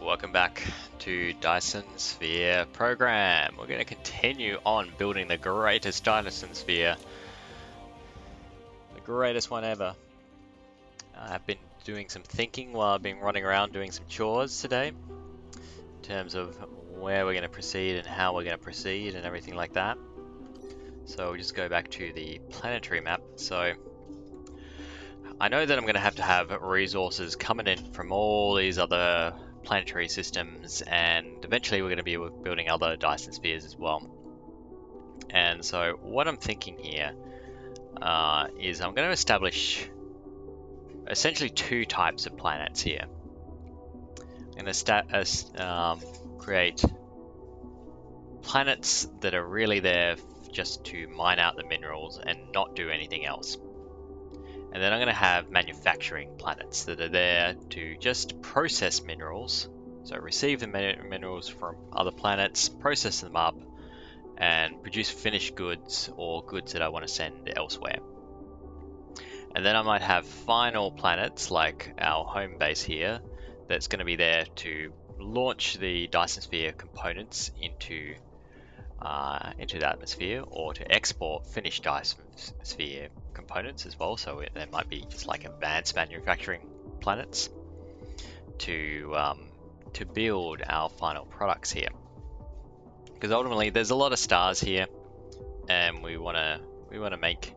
Welcome back to Dyson Sphere program. We're going to continue on building the greatest Dyson Sphere. The greatest one ever. I've been doing some thinking while I've been running around doing some chores today. In terms of where we're going to proceed and how we're going to proceed and everything like that. So we'll just go back to the planetary map. So I know that I'm going to have resources coming in from all these other planetary systems, and eventually we're going to be building other Dyson spheres as well. And so what I'm thinking here is I'm going to establish essentially two types of planets here. I'm going to create planets that are really there just to mine out the minerals and not do anything else. And then I'm going to have manufacturing planets that are there to just process minerals. So receive the minerals from other planets, process them up, and produce finished goods or goods that I want to send elsewhere. And then I might have final planets like our home base here that's going to be there to launch the Dyson Sphere components into the atmosphere, or to export finished Dyson Sphere components as well. So there might be just like advanced manufacturing planets to build our final products here. Because ultimately, there's a lot of stars here, and we want to make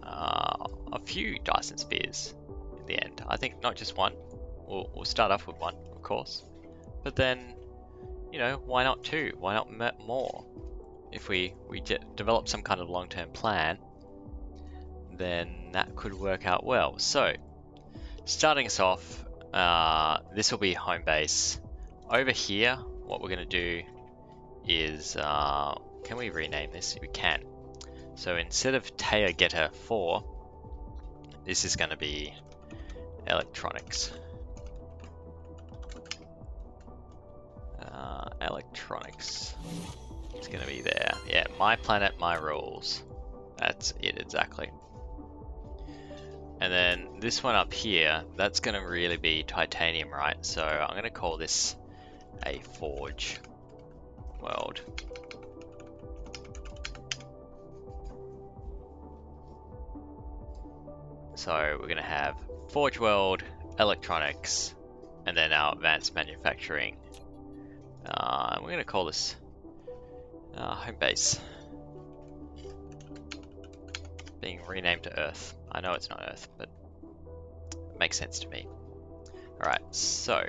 a few Dyson Spheres in the end. I think not just one. We'll start off with one, of course, but then, you know, why not two? Why not more? If we develop some kind of long-term plan, then that could work out well. So, starting us off, this will be home base. Over here, what we're going to do is, can we rename this? We can. So instead of Taya Getter 4, this is going to be electronics. Electronics. It's going to be there. Yeah, my planet, my rules. That's it exactly. And then this one up here, that's going to really be titanium, right? So I'm going to call this a forge world. So we're going to have forge world, electronics, and then our advanced manufacturing. We're going to call this home base, being renamed to Earth. I know it's not Earth, but it makes sense to me. Alright, so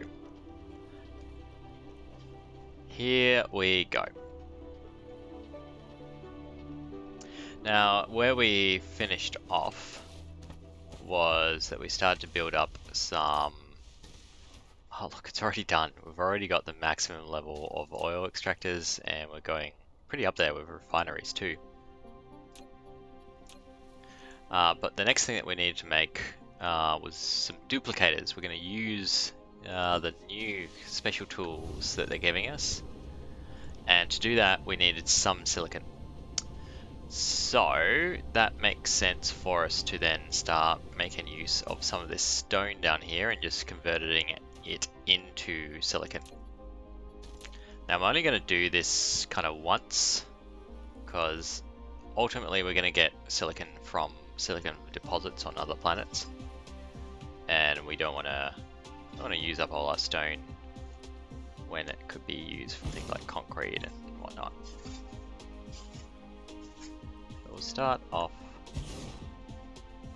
here we go. Now, where we finished off was that we started to build up some... Oh look, it's already done. We've already got the maximum level of oil extractors, and we're going pretty up there with refineries too. But the next thing that we needed to make was some duplicators. We're going to use the new special tools that they're giving us, and to do that we needed some silicon. So that makes sense for us to then start making use of some of this stone down here and just converting it into silicon. Now I'm only going to do this kind of once, because ultimately we're going to get silicon from silicon deposits on other planets, and we don't want to use up all our stone when it could be used for things like concrete and whatnot. So we'll start off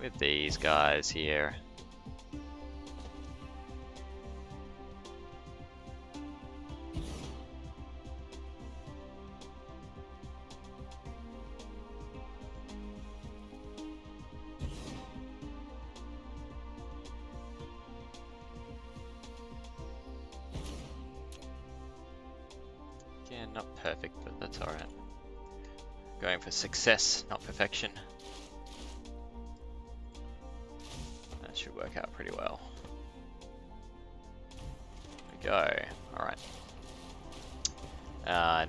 with these guys here. Not perfect, but that's alright. Going for success, not perfection. That should work out pretty well. There we go. Alright.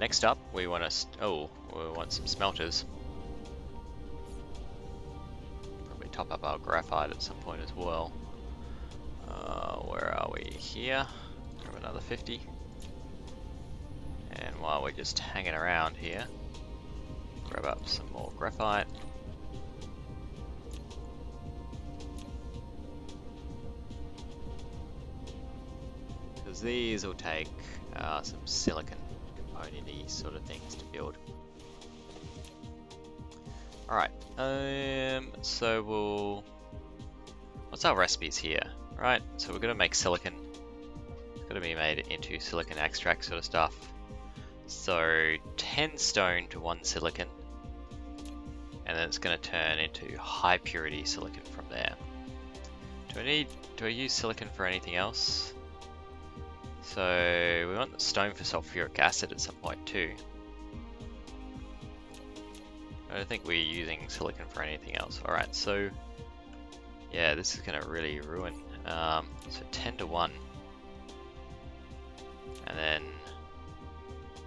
Next up, we want we want some smelters. Probably top up our graphite at some point as well. Where are we? Here. Grab another 50. And while we're just hanging around here, grab up some more graphite. Because these will take some silicon component-y sort of things to build. Alright, so what's our recipes here? Right, so we're gonna make silicon. It's gonna be made into silicon extract sort of stuff. So 10 stone to 1 silicon, and then it's gonna turn into high purity silicon from there. Do I use silicon for anything else? So we want the stone for sulfuric acid at some point too. I don't think we're using silicon for anything else. Alright, so yeah, this is gonna really ruin. So 10 to 1. And then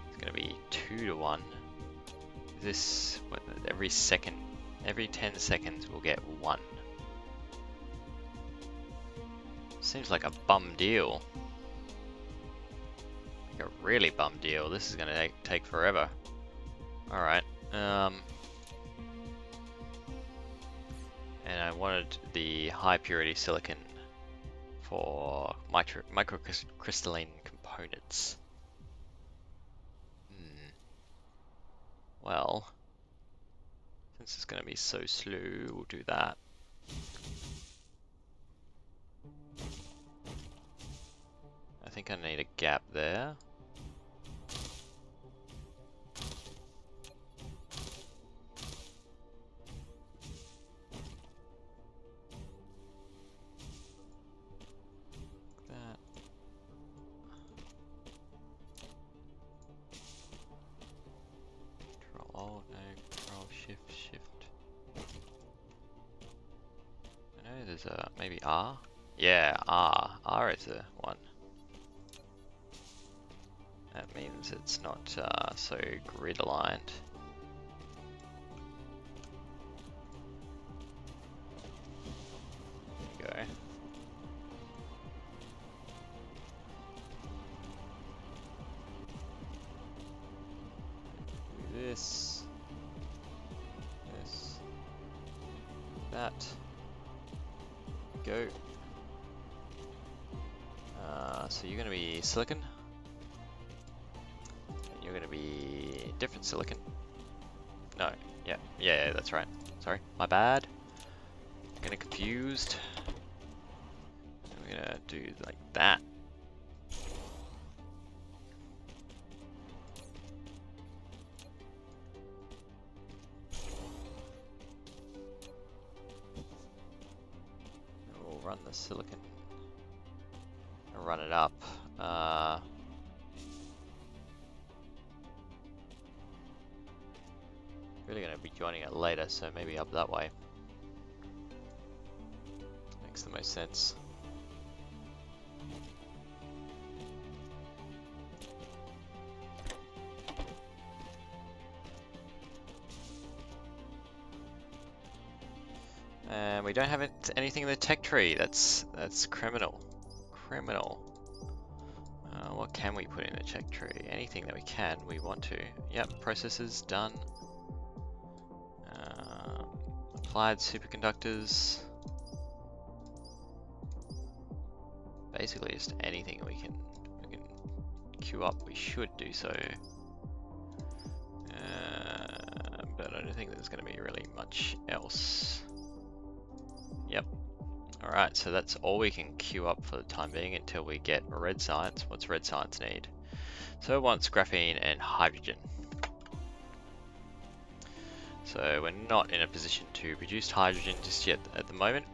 it's gonna be 2 to 1. This, every 10 seconds we'll get 1. Seems like a bum deal. Like a really bum deal. This is gonna take forever. Alright. And I wanted the high purity silicon for microcrystalline components. Well, since it's going to be so slow, we'll do that. I think I need a gap there. Maybe R? Yeah, R. R is the one. That means it's not so grid aligned. There you go. Do this. This. That. Go. So you're going to be silicon. And you're going to be different silicon. No, yeah, that's right. Sorry, my bad. I'm getting confused. I'm going to do like that. Run the silicon, run it up. Really going to be joining it later, so maybe up that way. Makes the most sense. And we don't have anything in the tech tree. That's criminal. Criminal. What can we put in the tech tree? Anything that we can. We want to. Yep. Processors done. Applied superconductors. Basically, just anything we can queue up. We should do so. But I don't think there's going to be really much else. Yep. Alright, so that's all we can queue up for the time being until we get red science. What's red science need? So it wants graphene and hydrogen. So we're not in a position to produce hydrogen just yet at the moment.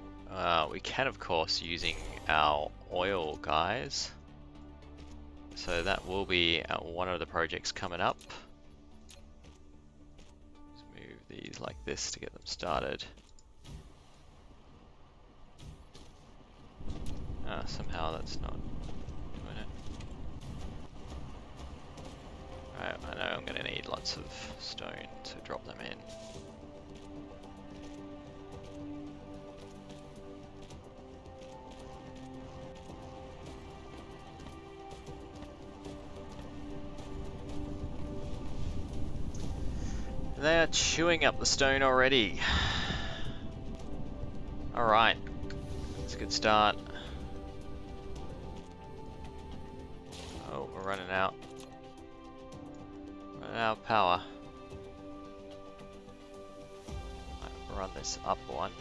We can, of course, using our oil guys. So that will be one of the projects coming up. Let's move these like this to get them started. Somehow that's not doing it. Right, I know I'm going to need lots of stone to drop them in. They are chewing up the stone already. Alright, that's a good start. Oh, we're running out. Running out of power. Might run this up one.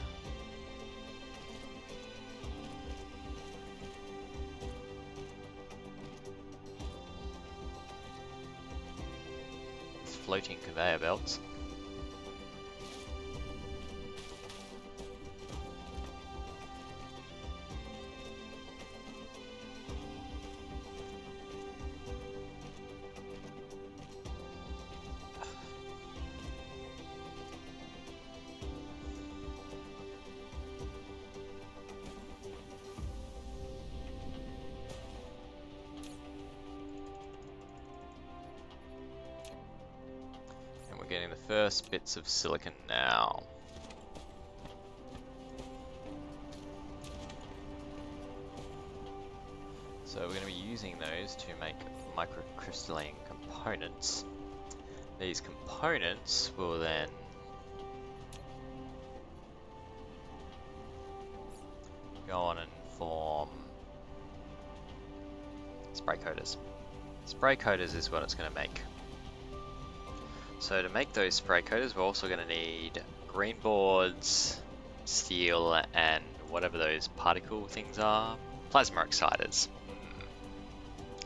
It's floating conveyor belts. Getting the first bits of silicon now. So we're going to be using those to make microcrystalline components. These components will then go on and form spray coaters. Spray coaters is what it's going to make. So to make those spray coaters, we're also going to need green boards, steel, and whatever those particle things are. Plasma exciters.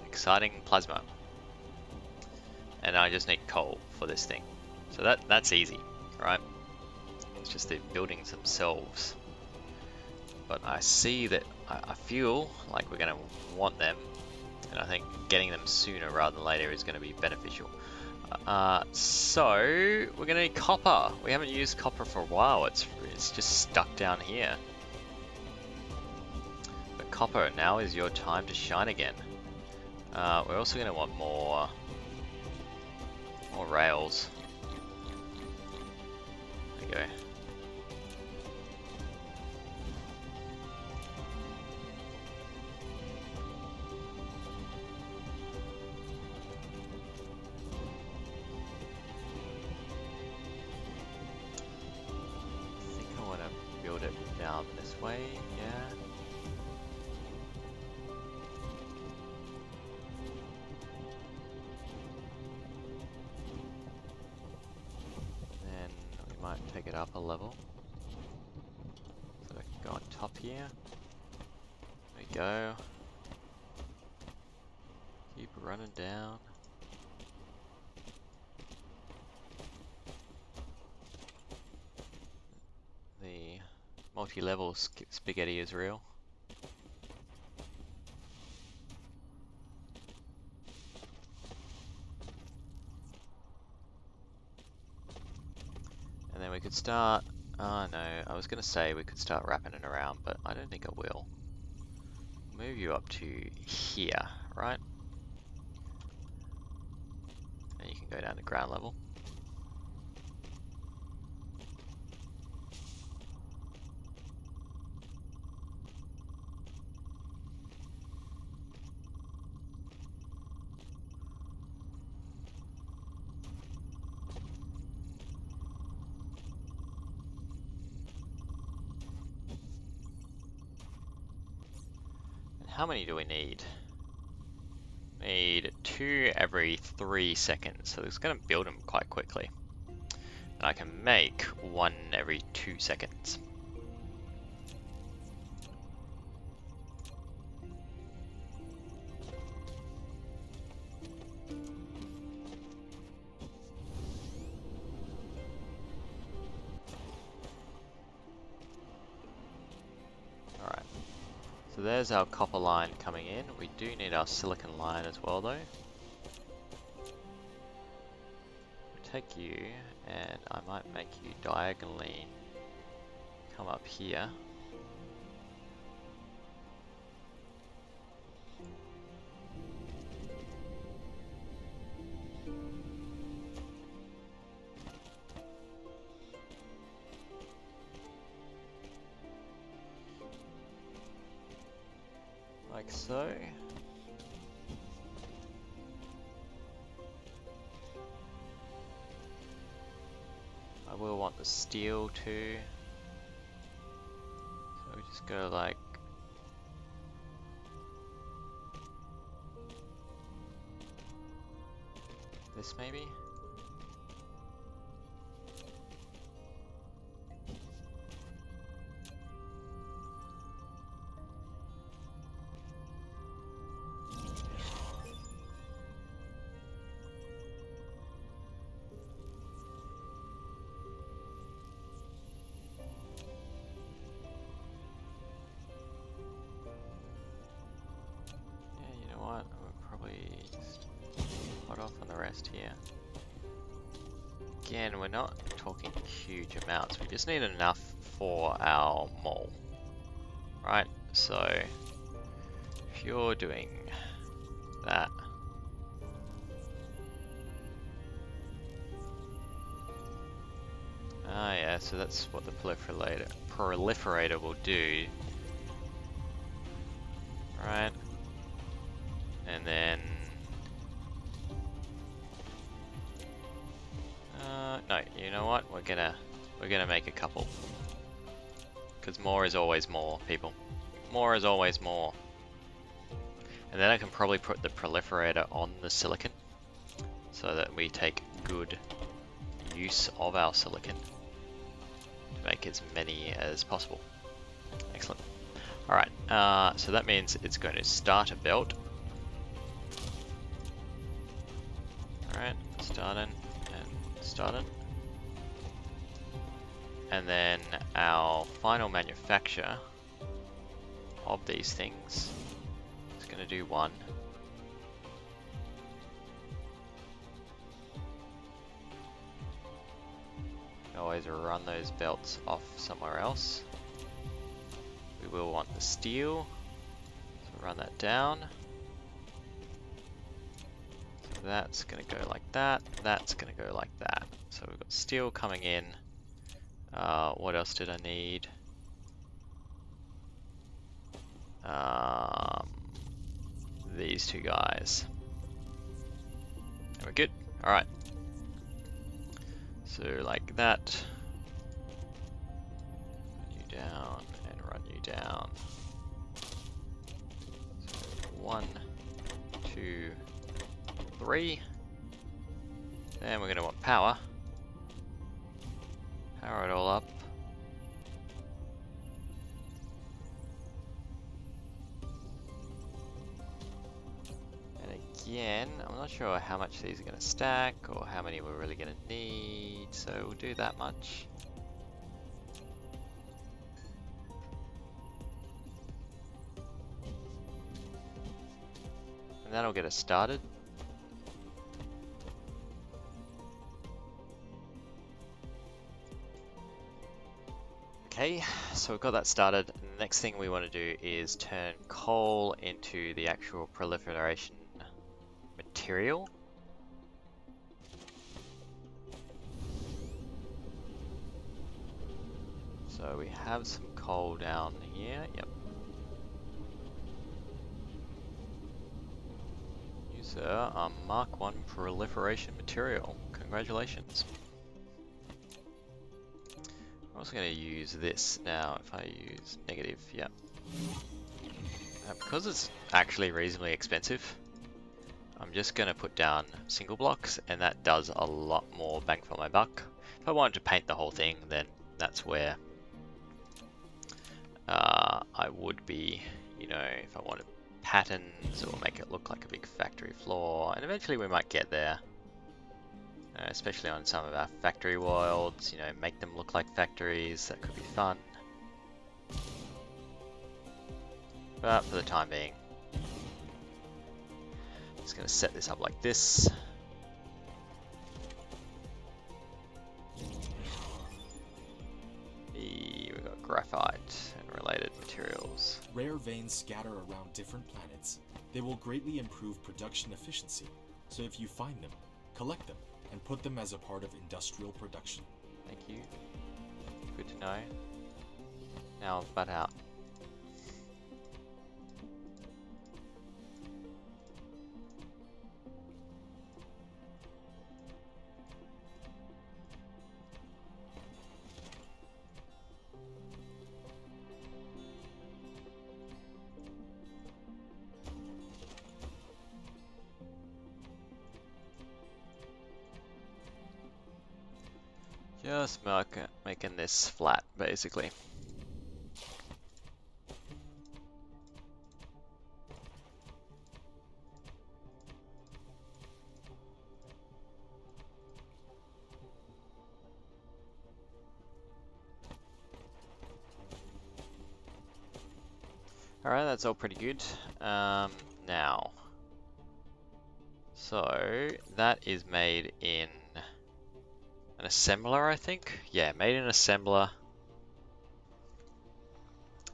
Exciting plasma. And I just need coal for this thing. So that's easy, right? It's just the buildings themselves. But I see that I feel like we're going to want them, and I think getting them sooner rather than later is going to be beneficial. So we're gonna need copper. We haven't used copper for a while. It's just stuck down here. But copper, now is your time to shine again. We're also gonna want more rails. There you go. Down this way, yeah. Then we might take it up a level. So I can go on top here. There we go. Keep running down. The multi-level spaghetti is real. And then we could start, oh no, I was going to say we could start wrapping it around, but I don't think I will. Move you up to here, right? And you can go down to ground level. How many do we need? We need 2 every 3 seconds, so it's going to build them quite quickly. And I can make 1 every 2 seconds. So there's our copper line coming in. We do need our silicon line as well though. We'll take you, and I might make you diagonally come up here. Like so. I will want the steel too. So we just go like this maybe? Here. Again, we're not talking huge amounts, we just need enough for our mall. Right, so if you're doing that, yeah, so that's what the proliferator will do. Right, and then no, you know what? We're gonna make a couple, because more is always more, people. More is always more. And then I can probably put the proliferator on the silicon, so that we take good use of our silicon to make as many as possible. Excellent. All right. So that means it's going to start a belt. All right, starting. And then our final manufacture of these things is going to do one. Always run those belts off somewhere else. We will want the steel, so run that down. So that's going to go like that, that's going to go like that. So we've got steel coming in. What else did I need? These two guys. And we're good. Alright. So like that. Run you down and run you down. So 1, 2, 3. Then we're going to want power. Power it all up. And again, I'm not sure how much these are going to stack or how many we're really going to need, so we'll do that much. And that'll get us started. Okay, so we've got that started. The next thing we want to do is turn coal into the actual proliferation material. So we have some coal down here, yep. User Mark 1 proliferation material, congratulations. I'm also going to use this now. If I use negative, yeah. Because it's actually reasonably expensive, I'm just going to put down single blocks, and that does a lot more bang for my buck. If I wanted to paint the whole thing, then that's where I would be, you know, if I wanted patterns or make it look like a big factory floor, and eventually we might get there. Especially on some of our factory worlds, you know, make them look like factories. That could be fun. But for the time being, just going to set this up like this. We've got graphite and related materials. Rare veins scatter around different planets. They will greatly improve production efficiency. So if you find them, collect them and put them as a part of industrial production. Thank you. Good to know. Now, butt out. Just making this flat, basically. Alright, that's all pretty good. Now, so that is made in an assembler, I think. Yeah, made in an assembler.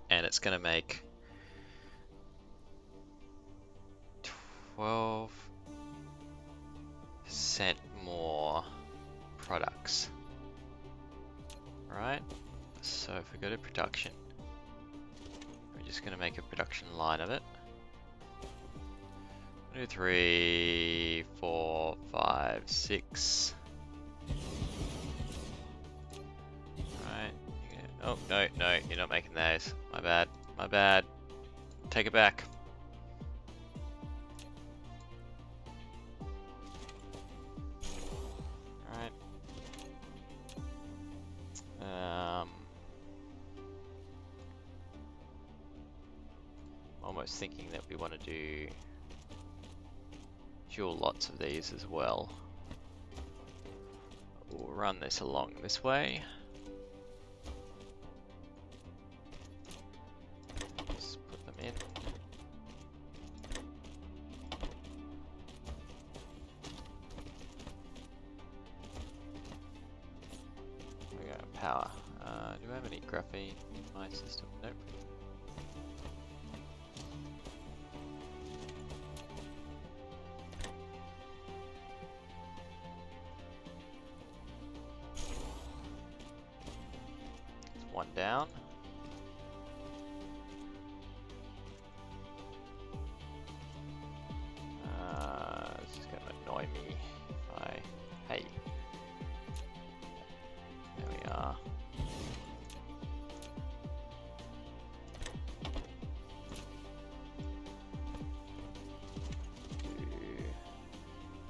And it's going to make 12% more products. Right? So if we go to production, we're just going to make a production line of it. 1, 2, 3, 4, 5, 6. Right. Oh, no, no, you're not making those. My bad. My bad. Take it back. Alright. Almost thinking that we want to do dual lots of these as well. We'll run this along this way. Just put them in. We go power. Do I have any graphene in my system? Nope. One down. This is going to annoy me if I... Hey. There we are. Do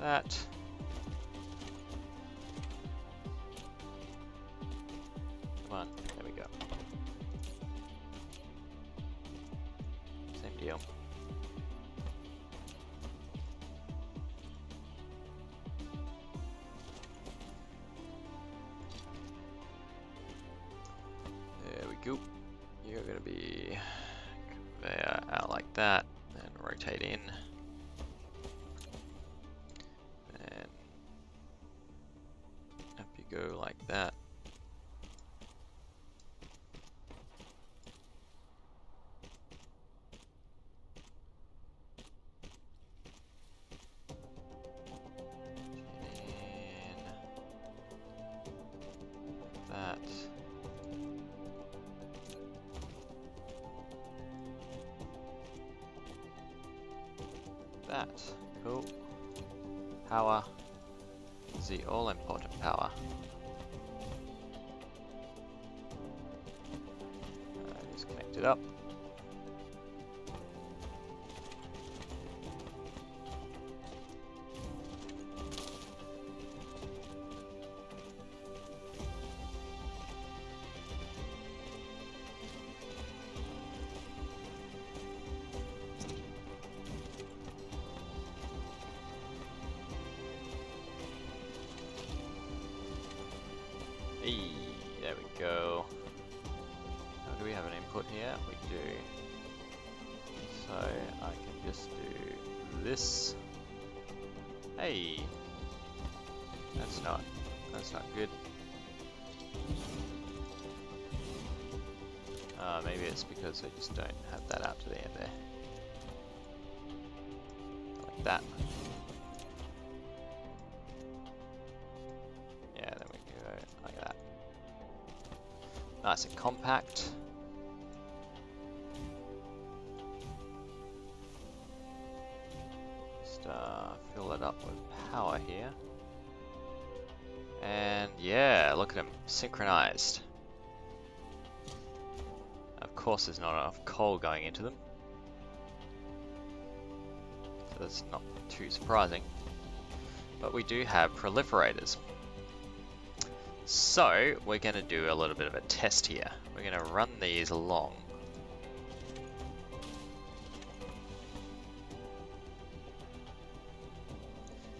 that. Come on, there we go. Same deal. There we go. You're gonna be conveyor out like that, and rotate in. And up you go like that. That. Cool. Power is the all-important power. Just connect it up. Hey, there we go. Now, do we have an input here? We do. So I can just do this. Hey, that's not good. Maybe it's because I just don't have that out to the end there. Like that. Yeah, then we can go like that. Nice and compact. Just fill it up with power here. And yeah, look at them, synchronized. Of course there's not enough coal going into them. So that's not too surprising. But we do have proliferators. So we're going to do a little bit of a test here. We're going to run these along.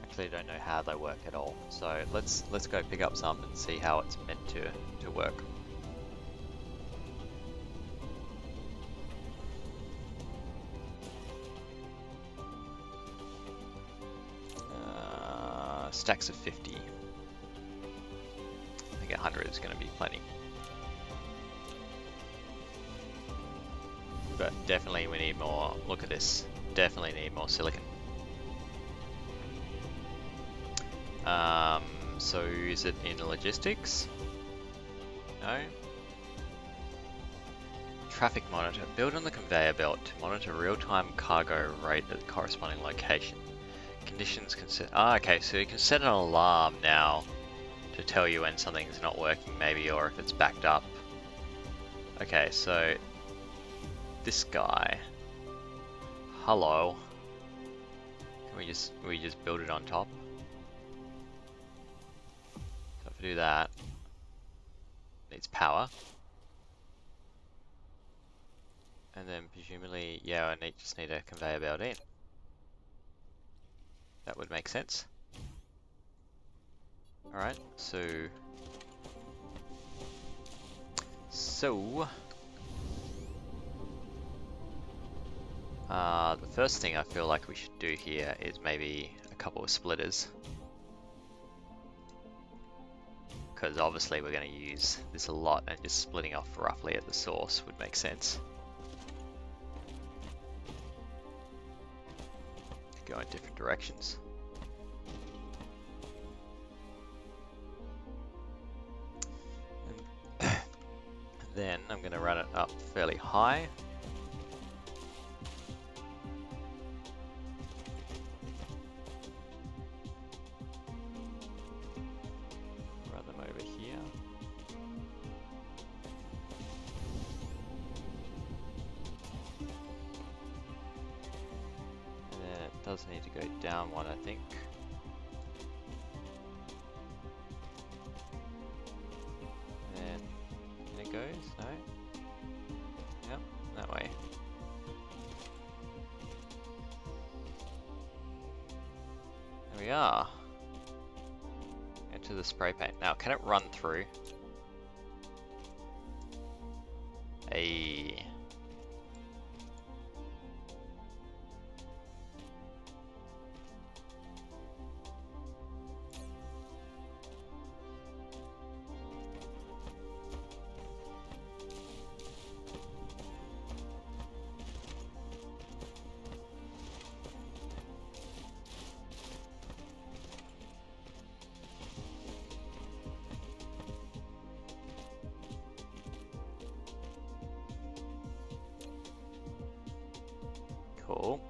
Actually, don't know how they work at all. So let's go pick up some and see how it's meant to work. Stacks of 50. I think 100 is going to be plenty. But definitely we need more. Look at this. Definitely need more silicon. So is it in logistics? No. Traffic monitor. Build on the conveyor belt to monitor real-time cargo rate at the corresponding location. Conditions can set. Okay, so you can set an alarm now to tell you when something's not working, maybe, or if it's backed up. Okay, so this guy. Hello. Can we just build it on top? So if I do that, it needs power. And then presumably, yeah, I just need a conveyor belt in. That would make sense. Alright, so the first thing I feel like we should do here is maybe a couple of splitters. Because obviously we're going to use this a lot, and just splitting off roughly at the source would make sense. Go in different directions. And then I'm going to run it up fairly high. Run them over here. Does need to go down one, I think. And then it goes, no? Yep, that way. There we are. Into the spray paint. Now, can it run through? Hey. Cool.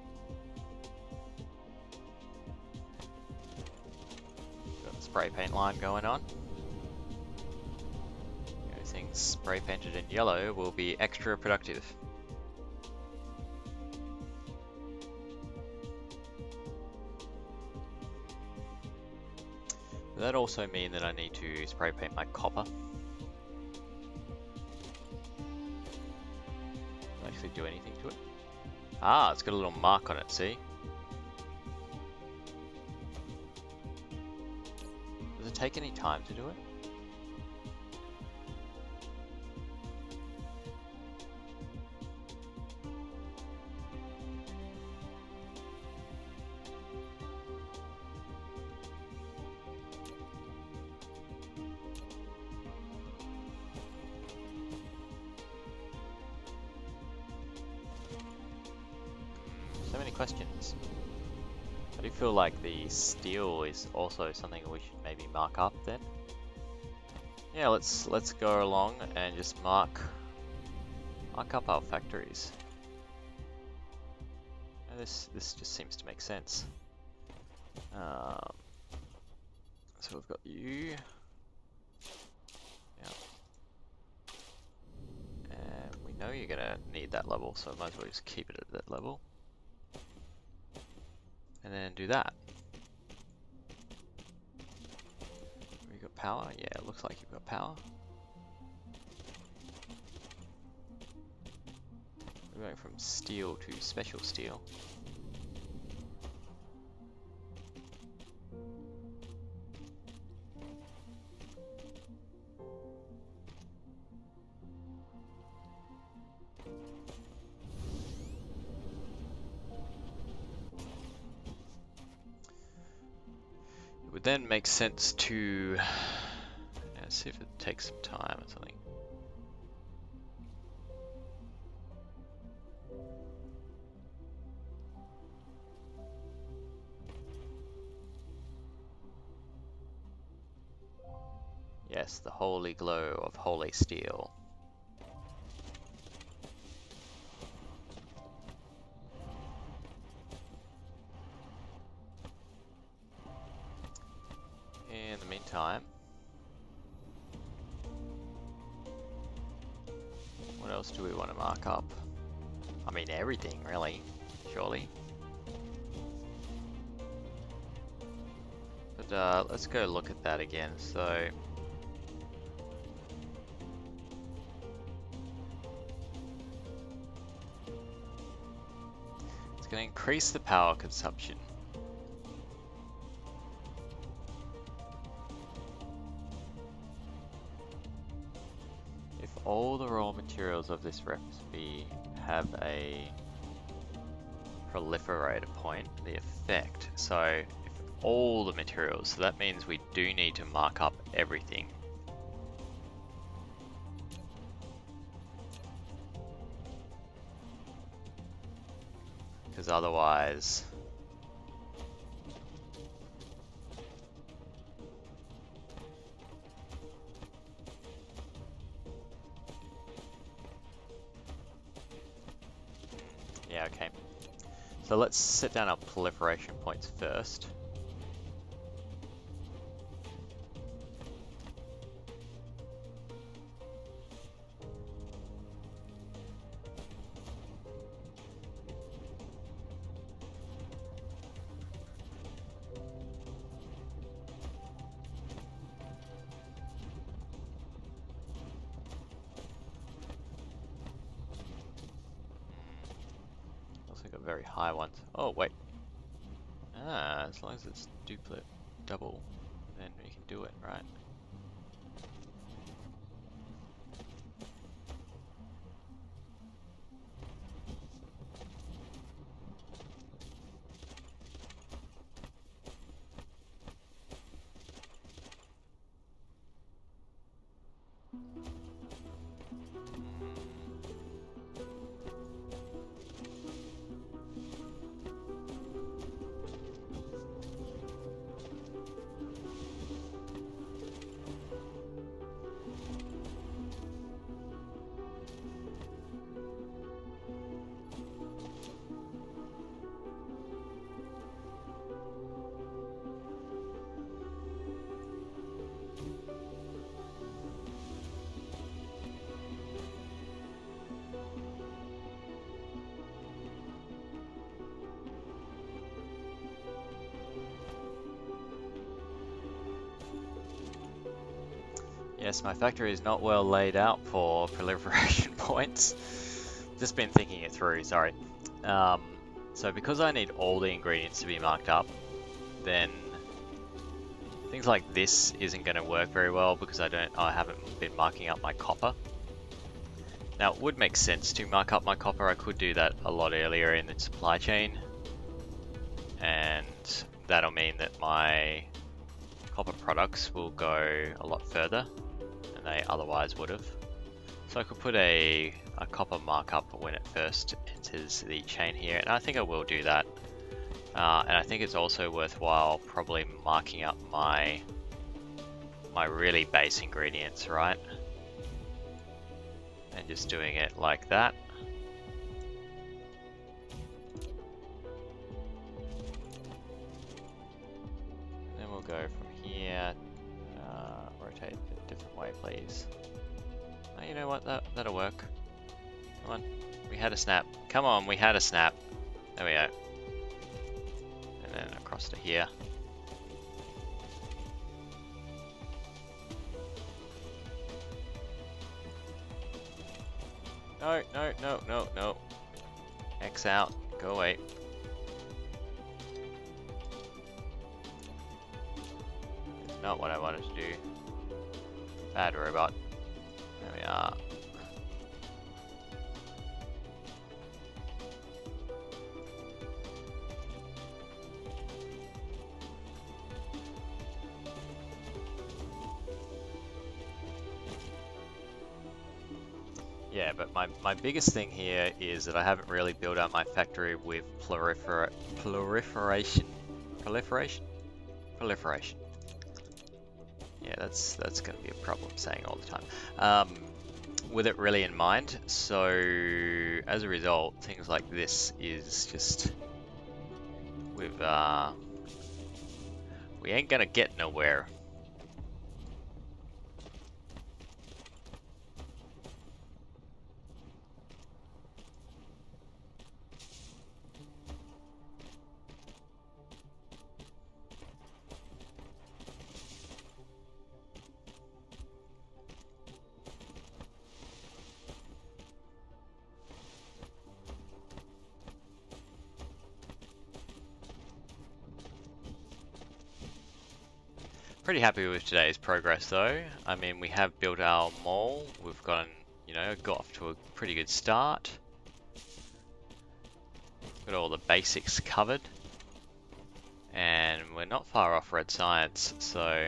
Got the spray paint line going on. Everything spray painted in yellow will be extra productive. Does that also mean that I need to spray paint my copper? Actually do anything to it? Ah, it's got a little mark on it, see? Does it take any time to do it? So many questions. I do feel like the steel is also something we should maybe mark up then. Yeah, let's go along and just mark up our factories. And this just seems to make sense. So we've got you. Yeah. And we know you're gonna need that level, so I might as well just keep it at that level. And then do that. We've got power? Yeah, it looks like you've got power. We're going from steel to special steel. It would then make sense to see if it takes some time or something. Yes, the holy glow of holy steel. In the meantime, what else do we want to mark up? I mean, everything, really, surely. But let's go look at that again. So, it's going to increase the power consumption. If all the raw materials of this recipe have a proliferator point, the effect. So if all the materials, so that means we do need to mark up everything. Because otherwise yeah, okay. So let's set down our proliferation points first. Also got very high ones. Oh, wait. Ah, as long as it's duplicate double, then we can do it, right? Yes, my factory is not well laid out for proliferation points. Just been thinking it through, sorry. So because I need all the ingredients to be marked up, then things like this isn't going to work very well because I haven't been marking up my copper. Now it would make sense to mark up my copper. I could do that a lot earlier in the supply chain, and that'll mean that my copper products will go a lot further than they otherwise would have. So I could put a copper markup when it first enters the chain here, and I think I will do that. And I think it's also worthwhile probably marking up my really base ingredients, right? And just doing it like that. Then we'll go from here, rotate a different way, please. Oh, you know what, that'll work. Come on, we had a snap. Come on, we had a snap. There we go. And then across to here. no, no, no, no, no. X out. Go away. Not what I wanted to do. Bad robot. There we are. Yeah, but my biggest thing here is that I haven't really built out my factory with proliferation. Yeah, that's going to be a problem saying all the time. With it really in mind, so as a result, things like this is just we ain't gonna get nowhere. Pretty happy with today's progress though. I mean, we have built our mall. We've got off to a pretty good start. Got all the basics covered. And we're not far off red science, so...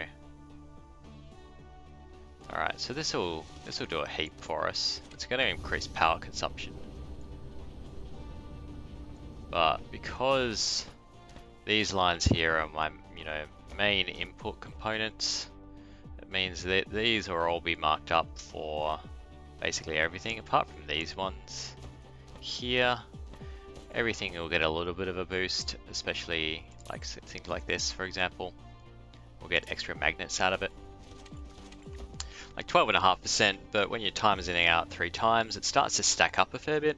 Alright, so this'll do a heap for us. It's going to increase power consumption. But because these lines here are my, main input components, it means that these will all be marked up for basically everything apart from these ones here. Everything will get a little bit of a boost, especially like things like this, for example. We'll get extra magnets out of it, like 12.5%, but when your timer's in and out 3 times, it starts to stack up a fair bit.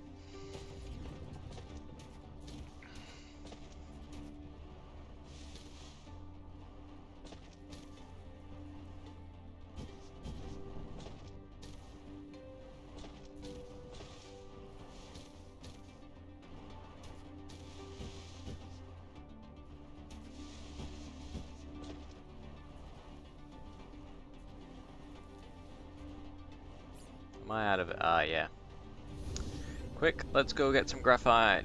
Am I out of it? Yeah. Quick, let's go get some graphite.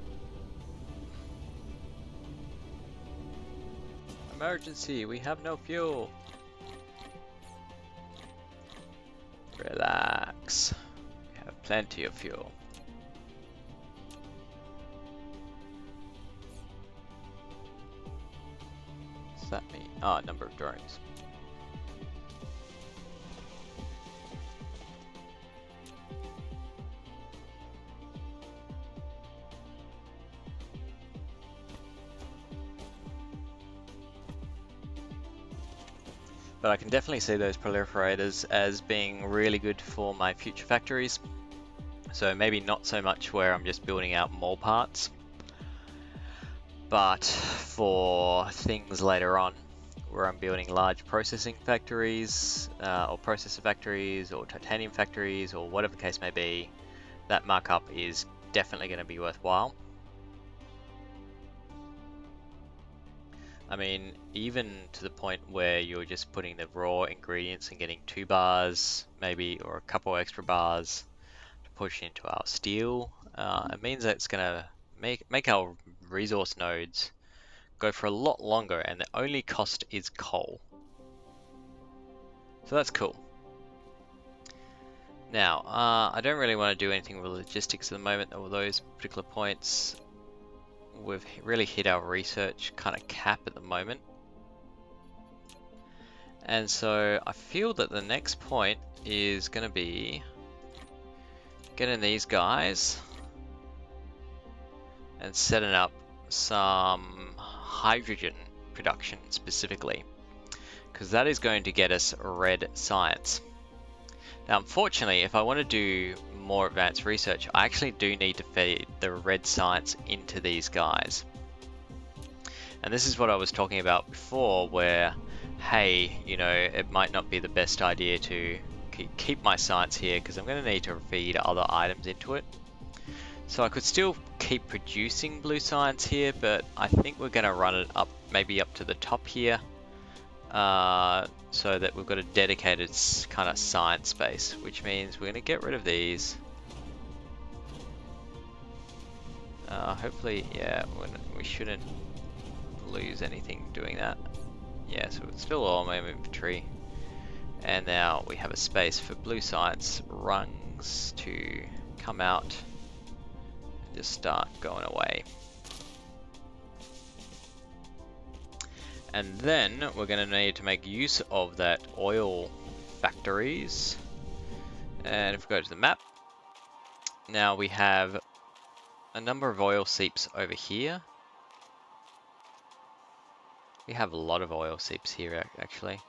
Emergency, we have no fuel. Relax. We have plenty of fuel. What's that mean? Number of drones. But I can definitely see those proliferators as being really good for my future factories. So maybe not so much where I'm just building out more parts, but for things later on where I'm building large processing factories or processor factories or titanium factories or whatever the case may be, that markup is definitely going to be worthwhile. I mean, even to the point where you're just putting the raw ingredients and getting 2 bars, maybe, or a couple extra bars to push into our steel, it means that it's going to make our resource nodes go for a lot longer, and the only cost is coal. So that's cool. Now, I don't really want to do anything with logistics at the moment, or those particular points. We've really hit our research kind of cap at the moment. And so I feel that the next point is going to be getting these guys and setting up some hydrogen production specifically, because that is going to get us red science. Now, unfortunately, if I want to do more advanced research, I actually do need to feed the red science into these guys. And this is what I was talking about before, where, hey, it might not be the best idea to keep my science here because I'm going to need to feed other items into it. So I could still keep producing blue science here, but I think we're going to run it up, maybe up to the top here, so that we've got a dedicated kind of science space, which means we're going to get rid of these. Hopefully, yeah, we shouldn't lose anything doing that. Yeah, so it's still all my inventory. And now we have a space for blue science rungs to come out and just start going away. And then we're going to need to make use of that oil factories. And if we go to the map, now we have a number of oil seeps over here. We have a lot of oil seeps here actually.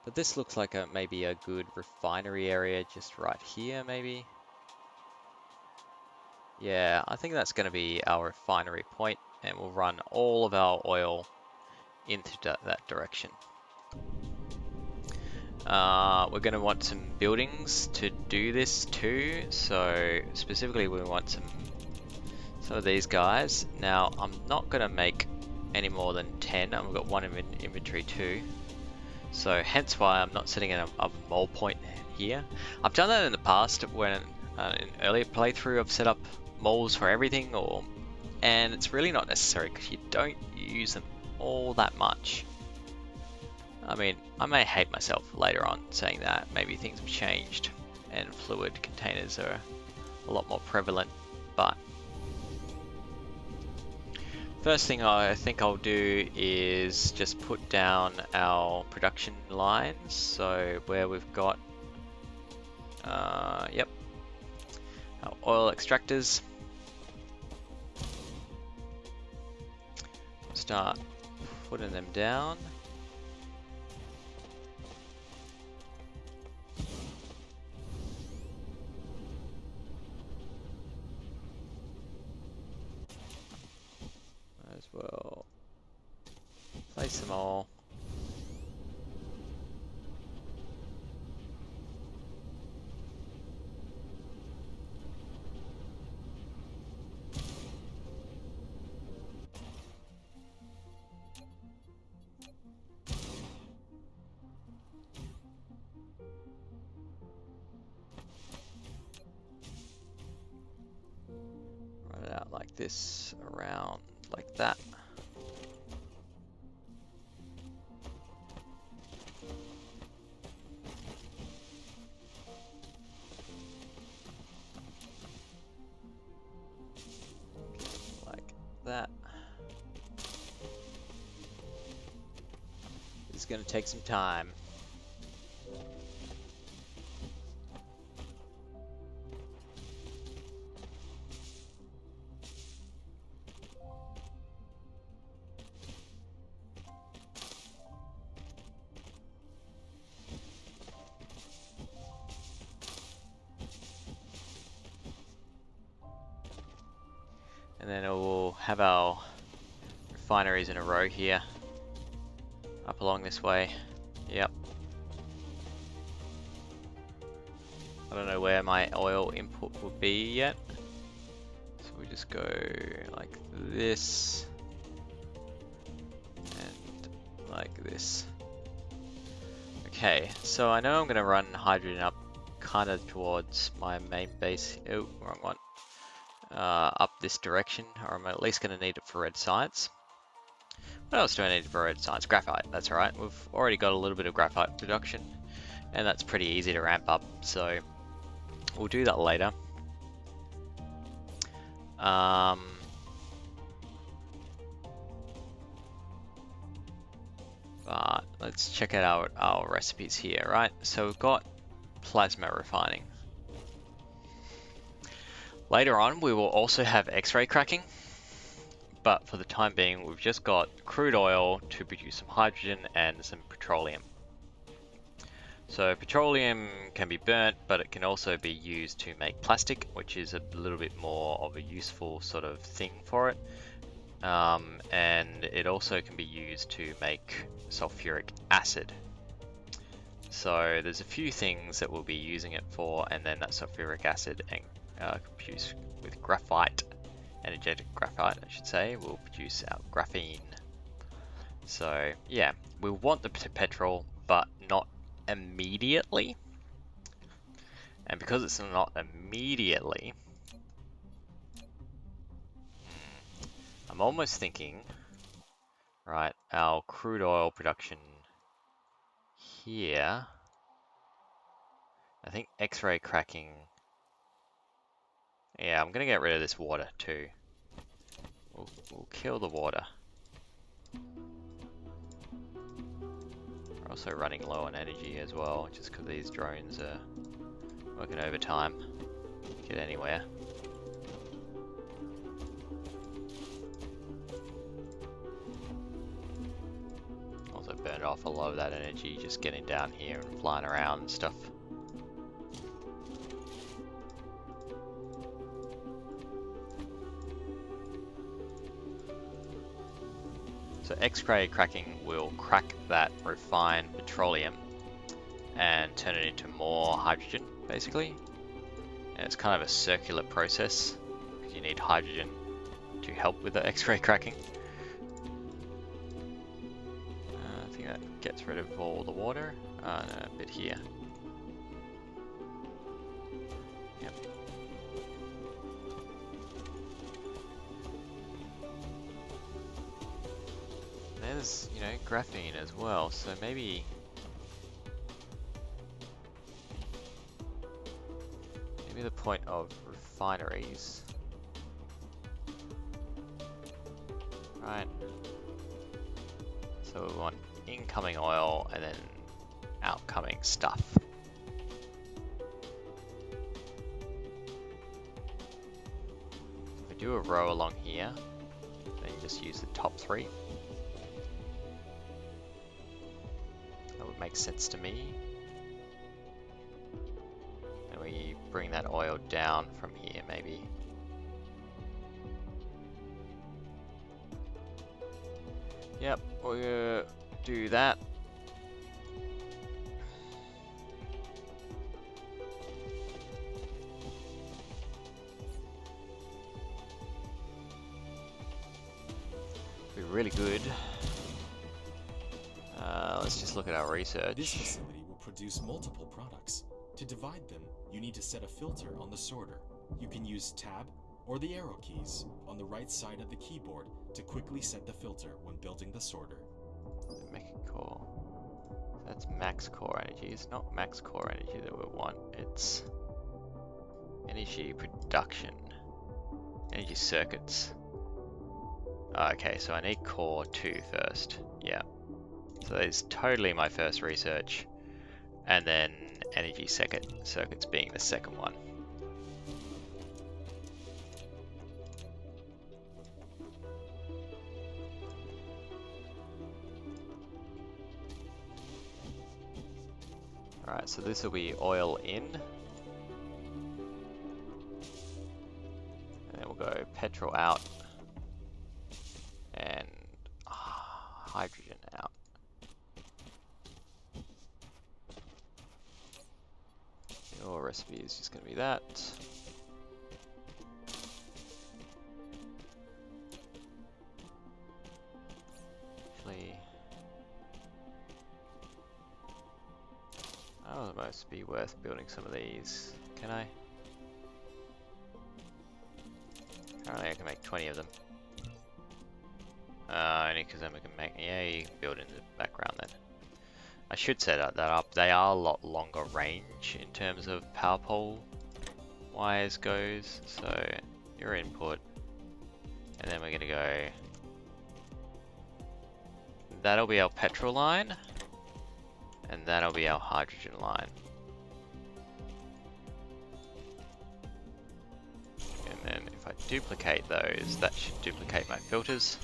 But this looks like maybe a good refinery area just right here maybe. Yeah, I think that's going to be our refinery point, and we'll run all of our oil into that direction. We're going to want some buildings to do this too, so specifically we want some of these guys. Now I'm not going to make any more than 10, and we've got one in inventory too, so hence why I'm not setting a mole point here. I've done that in the past when in an earlier playthrough I've set up moles for everything, and it's really not necessary because you don't use them all that much. I mean, I may hate myself later on saying that. Maybe things have changed and fluid containers are a lot more prevalent, but first thing I think I'll do is just put down our production lines. So where we've got, yep, our oil extractors. Start putting them down. As well, place them all. Run it out like this, around like that. Like that. This is going to take some time. And then we'll have our refineries in a row here, up along this way. Yep. I don't know where my oil input will be yet. So we just go like this and like this. Okay, so I know I'm going to run hydrogen up kind of towards my main base. Oh, wrong one. Up this direction, or I'm at least going to need it for red science. What else do I need for red science? Graphite, that's alright. We've already got a little bit of graphite production, and that's pretty easy to ramp up, so we'll do that later. But let's check out our recipes here, right? So we've got plasma refining. Later on, we will also have X-ray cracking, but for the time being, we've just got crude oil to produce some hydrogen and some petroleum. So petroleum can be burnt, but it can also be used to make plastic, which is a little bit more of a useful sort of thing for it. and it also can be used to make sulfuric acid. So there's a few things that we'll be using it for, and then that sulfuric acid and produce with graphite, energetic graphite I should say, will produce our graphene. So yeah, we want the petrol, but not immediately. And because it's not immediately, I'm almost thinking, right, our crude oil production here, I think X-ray cracking, yeah, I'm gonna get rid of this water too. We'll kill the water. We're also running low on energy as well, just because these drones are working overtime to get anywhere. Also burned off a lot of that energy just getting down here and flying around and stuff. So X-ray cracking will crack that refined petroleum and turn it into more hydrogen, basically. And it's kind of a circular process because you need hydrogen to help with the X-ray cracking. I think that gets rid of all the water. No, a bit here. Yep. There's, you know, graphene as well, so maybe the point of refineries, right? So we want incoming oil and then outcoming stuff. If we do a row along here, then just use the top three. That would make sense to me. And we bring that oil down from here, maybe. Yep, we'll do that. Be really good. Let's just look at our research. This facility will produce multiple products. To divide them, you need to set a filter on the sorter. You can use Tab or the arrow keys on the right side of the keyboard to quickly set the filter when building the sorter. Mecha core. That's max core energy. It's not max core energy that we want. It's energy production. Energy circuits. Okay, so I need core 2 first. Yeah. So that is totally my first research. And then energy circuits being the second one. Alright, so this will be oil in. And then we'll go petrol out. And hydrogen out. Your recipe is just going to be that. Actually, that would almost be worth building some of these. Can I? Apparently I can make 20 of them. Only because then we can make, yeah, you can build in the background then. I should set that up. They are a lot longer range in terms of power pole wires goes. So your input, and then we're gonna go. That'll be our petrol line, and that'll be our hydrogen line. And then if I duplicate those, that should duplicate my filters.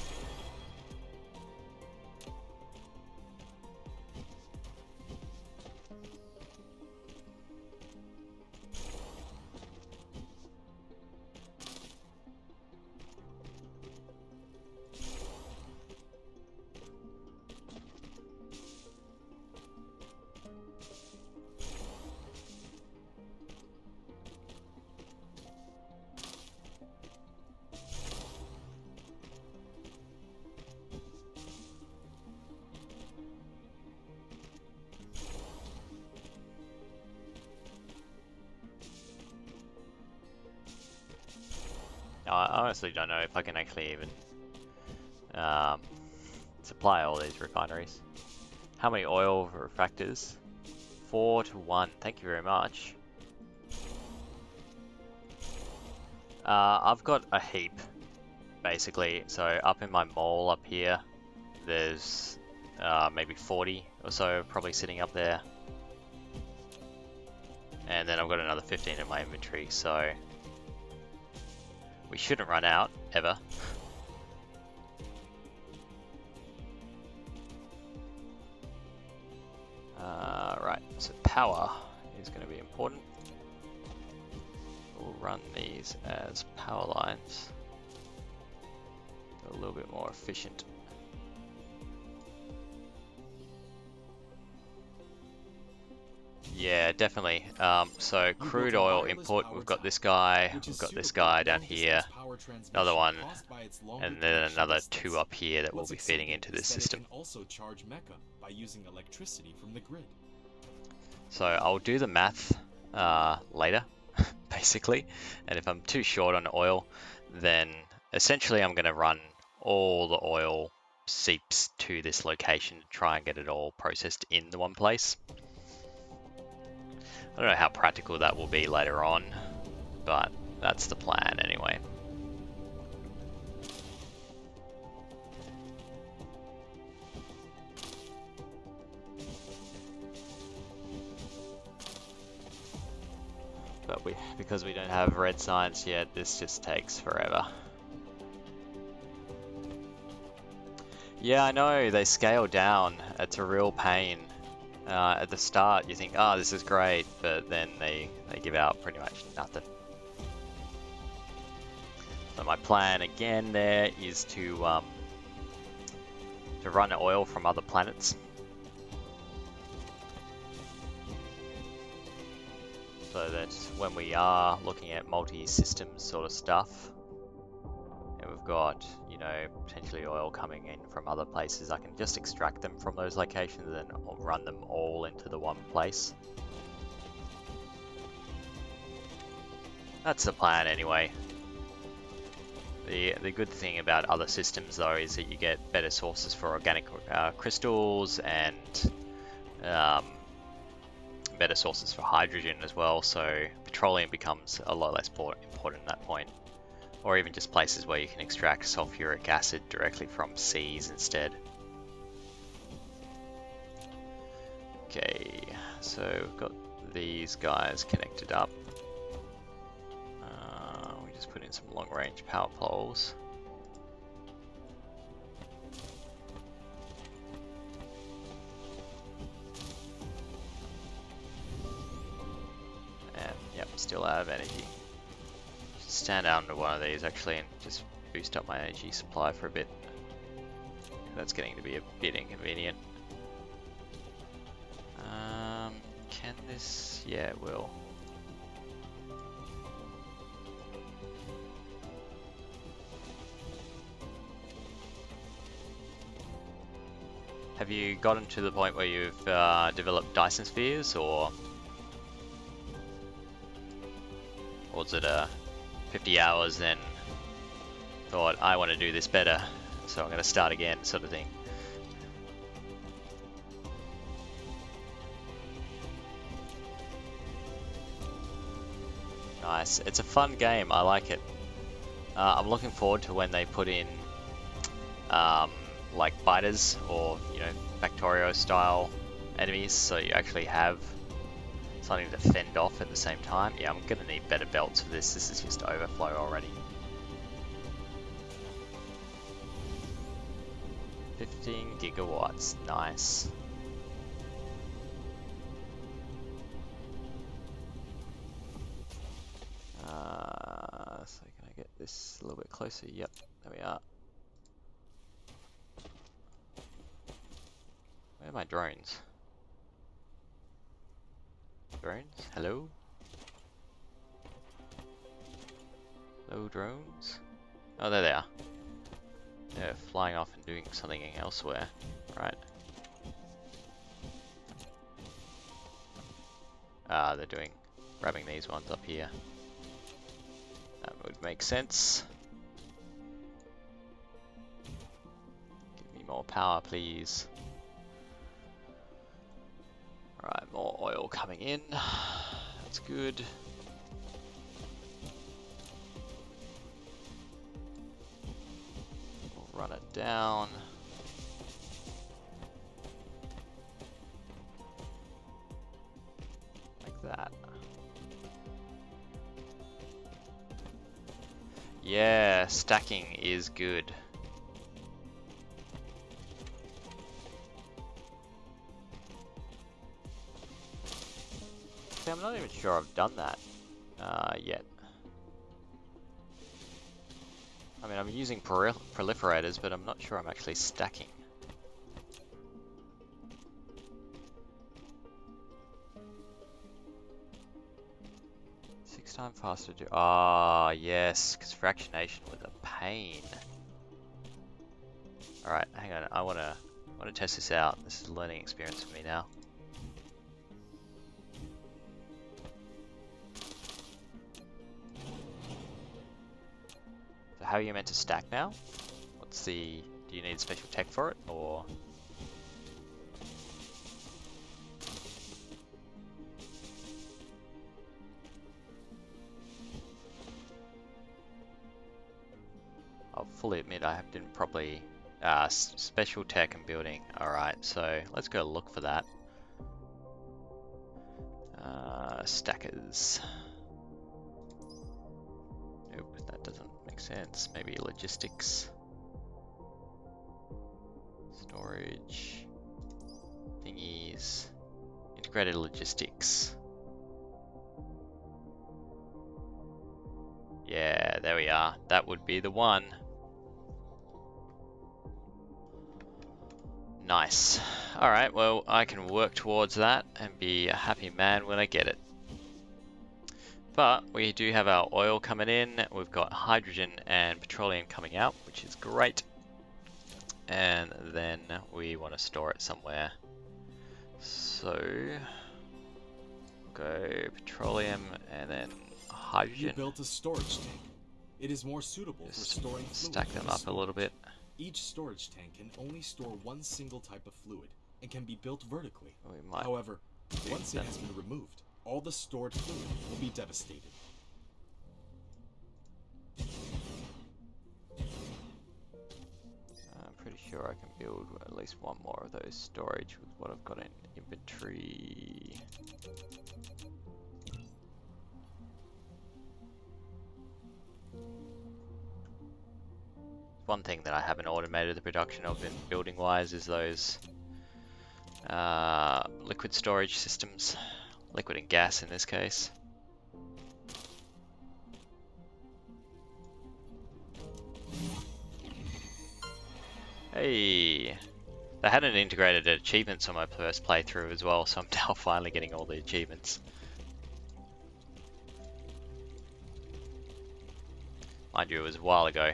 I honestly don't know if I can actually even supply all these refineries. How many oil refractors? 4 to 1. Thank you very much. I've got a heap, basically. So up in my mall up here, there's maybe 40 or so probably sitting up there. And then I've got another 15 in my inventory, so we shouldn't run out, ever. Right, so power is going to be important. We'll run these as power lines. They're a little bit more efficient. Yeah, definitely. So crude oil import, we've got this guy, we've got this guy down here, another one, and then another 2 up here that we'll be feeding into this system. Also charge Mecha by using electricity from the grid. So I'll do the math later, basically, and if I'm too short on oil, then essentially I'm going to run all the oil seeps to this location to try and get it all processed in the one place. I don't know how practical that will be later on, but that's the plan anyway. But because we don't have red science yet, this just takes forever. Yeah, I know, they scale down. It's a real pain. At the start you think, oh, this is great, but then they give out pretty much nothing. So my plan again there is to run oil from other planets. So that when we are looking at multi-system sort of stuff, and we've got, you know, potentially oil coming in from other places, I can just extract them from those locations and run them all into the one place. That's the plan anyway. The good thing about other systems though is that you get better sources for organic crystals and better sources for hydrogen as well, so petroleum becomes a lot less important at that point. Or even just places where you can extract sulfuric acid directly from seas instead. Okay, so we've got these guys connected up. We just put in some long range power poles. And yep, still out of energy. Stand out under one of these actually and just boost up my energy supply for a bit. That's getting to be a bit inconvenient. Can this? Yeah, it will. Have you gotten to the point where you've developed Dyson spheres, or was it 50 hours then thought I want to do this better, so I'm going to start again sort of thing? Nice. It's a fun game. I like it. I'm looking forward to when they put in like biters or, you know, Factorio style enemies, so you actually have something to fend off at the same time. Yeah, I'm gonna need better belts for this. This is just overflow already. 15 gigawatts. Nice. So can I get this a little bit closer? Yep, there we are. Where are my drones? Drones? Hello? Hello, drones? Oh, there they are. They're flying off and doing something elsewhere. Right. They're grabbing these ones up here. That would make sense. More power, please. Alright, more oil coming in. That's good. We'll run it down. Like that. Yeah, stacking is good. See, I'm not even sure I've done that yet. I mean, I'm using proliferators, but I'm not sure I'm actually stacking. Time faster to do. Ah, yes, because fractionation was a pain. All right, hang on. I wanna test this out. This is a learning experience for me now. So how are you meant to stack now? What's the? Do you need special tech for it, or? I'll fully admit I didn't properly special tech and building. All right, so let's go look for that. Stackers. Nope, that doesn't make sense. Maybe logistics, storage, thingies, integrated logistics. Yeah, there we are. That would be the one. Nice. Alright, well, I can work towards that and be a happy man when I get it. But we do have our oil coming in. We've got hydrogen and petroleum coming out, which is great. And then we want to store it somewhere. So, go petroleum and then hydrogen. You built a storage tank. It is more suitable for storing fluid. Stack them up a little bit. Each storage tank can only store one single type of fluid and can be built vertically. However, once it has been removed, all the stored fluid will be devastated. I'm pretty sure I can build at least one more of those storage with what I've got in inventory. One thing that I haven't automated the production of in building wise is those liquid storage systems, liquid and gas in this case. Hey, they hadn't integrated achievements on my first playthrough as well, so I'm now finally getting all the achievements. Mind you, it was a while ago.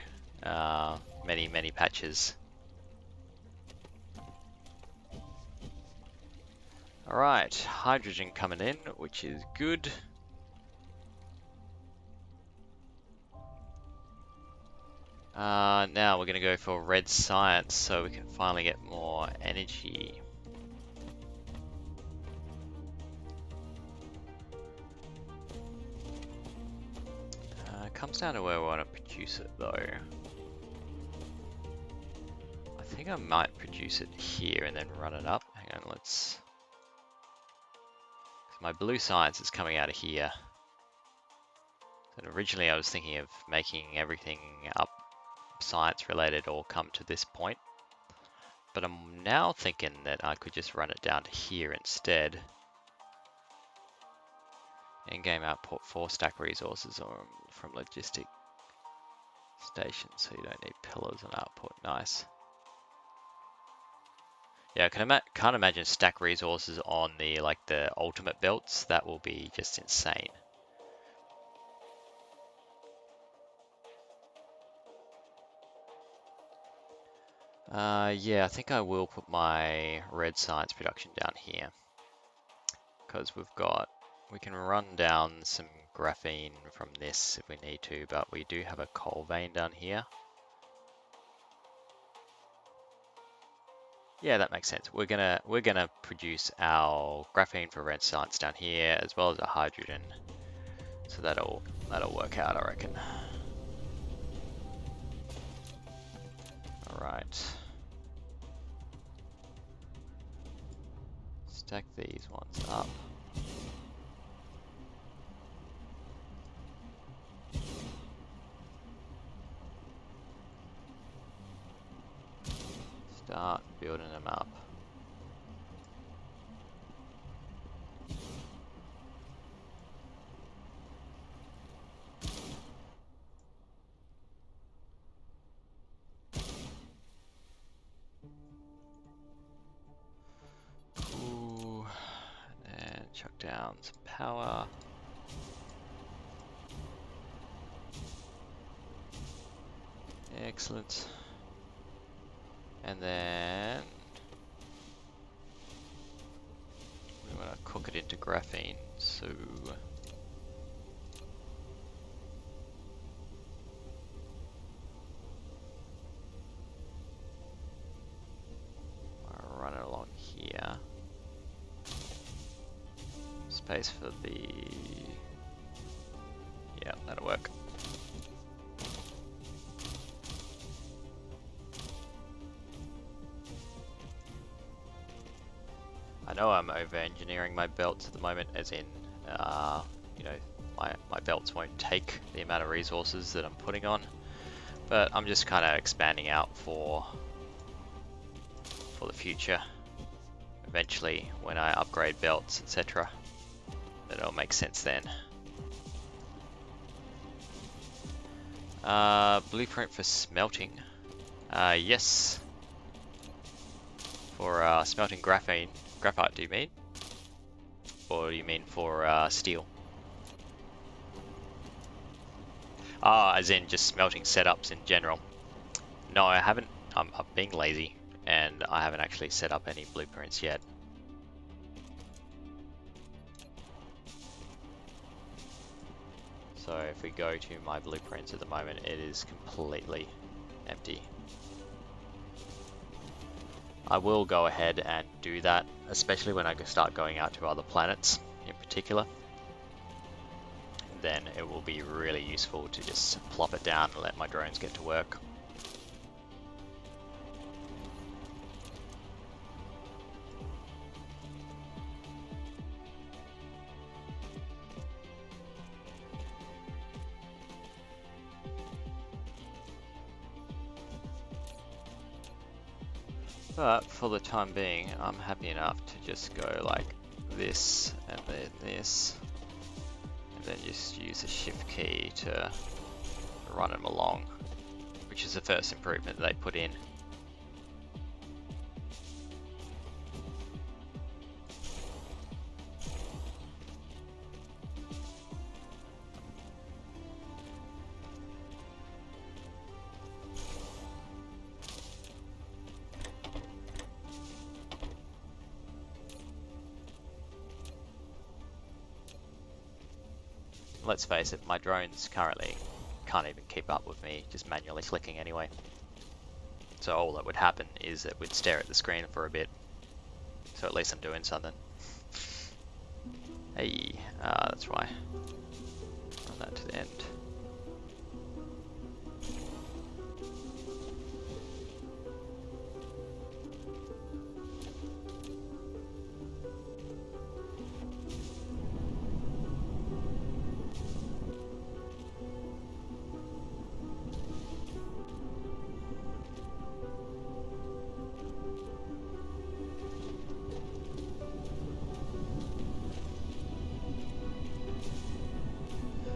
Many patches. Alright, hydrogen coming in, which is good. Now we're going to go for red science so we can finally get more energy. It comes down to where we want to produce it though. I think I might produce it here and then run it up. Hang on, let's... My blue science is coming out of here. And originally I was thinking of making everything up science related all come to this point. But I'm now thinking that I could just run it down to here instead. In-game output 4 stack resources or from logistic stations, so you don't need pillars on output. Nice. Yeah, I can't imagine stack resources on the the ultimate belts. That will be just insane. Yeah, I think I will put my red science production down here because we can run down some graphene from this if we need to, but we do have a coal vein down here. Yeah, that makes sense. We're gonna produce our graphene for red science down here, as well as a hydrogen. So that'll work out, I reckon. All right. Stack these ones up. Start building them up. Cool. And chuck down some power. Excellent. And then we want to cook it into graphene. So I'll run it along here. Space for the... Yeah, that'll work. I know I'm over-engineering my belts at the moment, as in, you know, my belts won't take the amount of resources that I'm putting on, but I'm just kind of expanding out for the future. Eventually, when I upgrade belts, etc., then it'll make sense then. Blueprint for smelting. Yes. For smelting graphene. Graphite, do you mean? Or do you mean for steel? As in just smelting setups in general. No, I haven't. I'm being lazy, and I haven't actually set up any blueprints yet. So if we go to my blueprints at the moment, it is completely empty. I will go ahead and do that, especially when I start going out to other planets in particular. Then it will be really useful to just plop it down and let my drones get to work. But for the time being, I'm happy enough to just go like this and then this, and then just use the shift key to run them along, which is the first improvement they put in. Let's face it, my drones currently can't even keep up with me just manually clicking anyway. So all that would happen is it would stare at the screen for a bit. So at least I'm doing something. Hey, that's why. Run that to the end.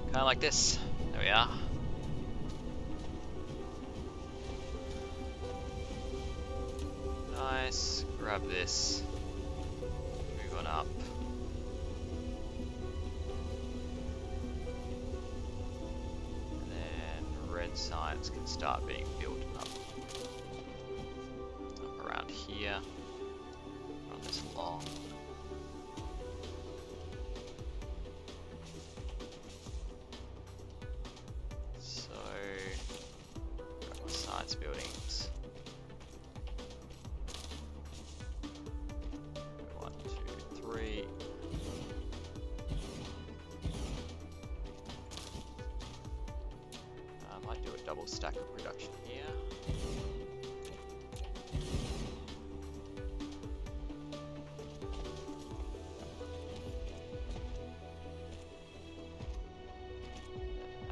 Kind of like this. There we are. Nice. Grab this. Move on up. And then red science can start being built up. Up around here. Run this along. Buildings. Might do a double stack of production here.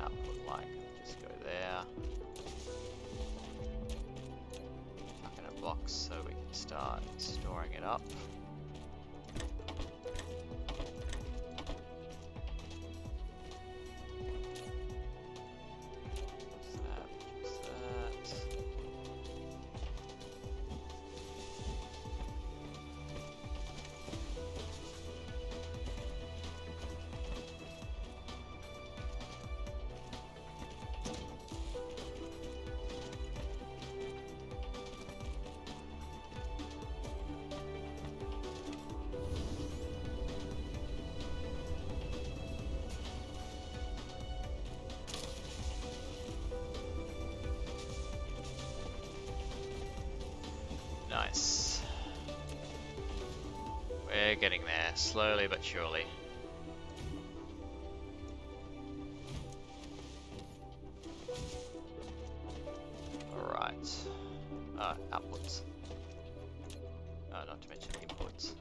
Output like, just go there. Chuck in a box so we can start storing it up. Nice. We're getting there, slowly but surely. Alright. Outputs. Not to mention inputs.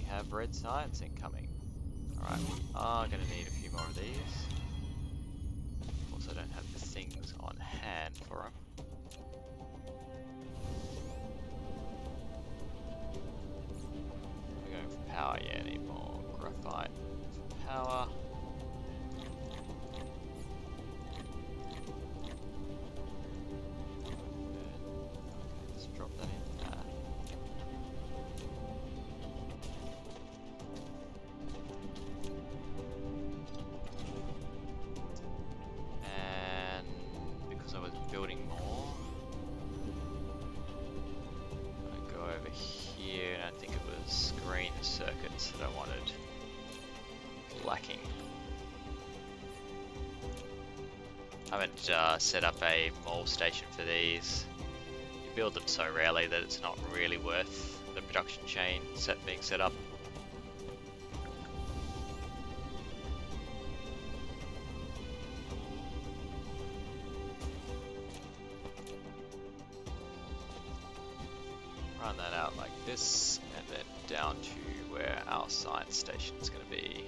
Have red science incoming. Alright, we are going to need a few more of these. Also don't have the things on hand for them. We're going for power, yeah, need more graphite for power. Let's drop that in there. Building more. I'm gonna go over here, and I think it was green circuits that I wanted lacking. I haven't set up a mole station for these. You build them so rarely that it's not really worth the production chain being set up. Run that out like this, and then down to where our science station is going to be.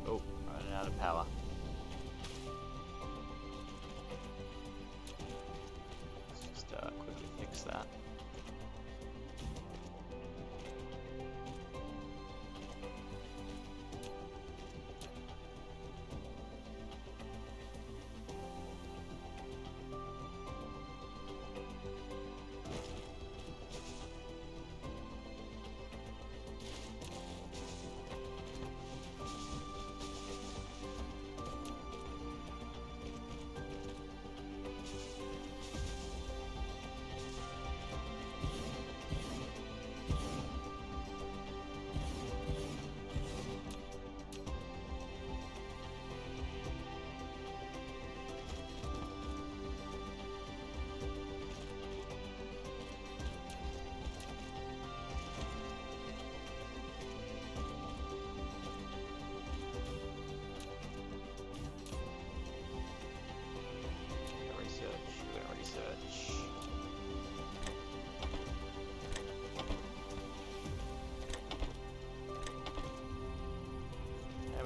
Oh, running out of power. Let's just quickly fix that.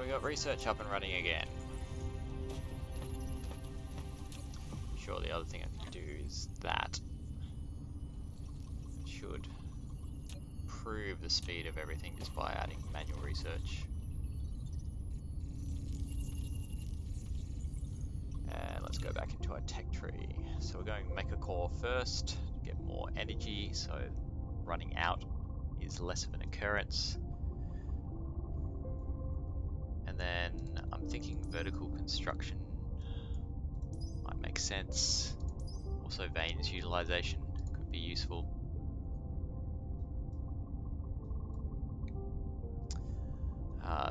Got research up and running again. I'm sure the other thing I can do is that. It should improve the speed of everything just by adding manual research. go back into our tech tree. So we're going to make a core first to get more energy, so running out is less of an occurrence. And then I'm thinking vertical construction might make sense. Also veins utilization could be useful.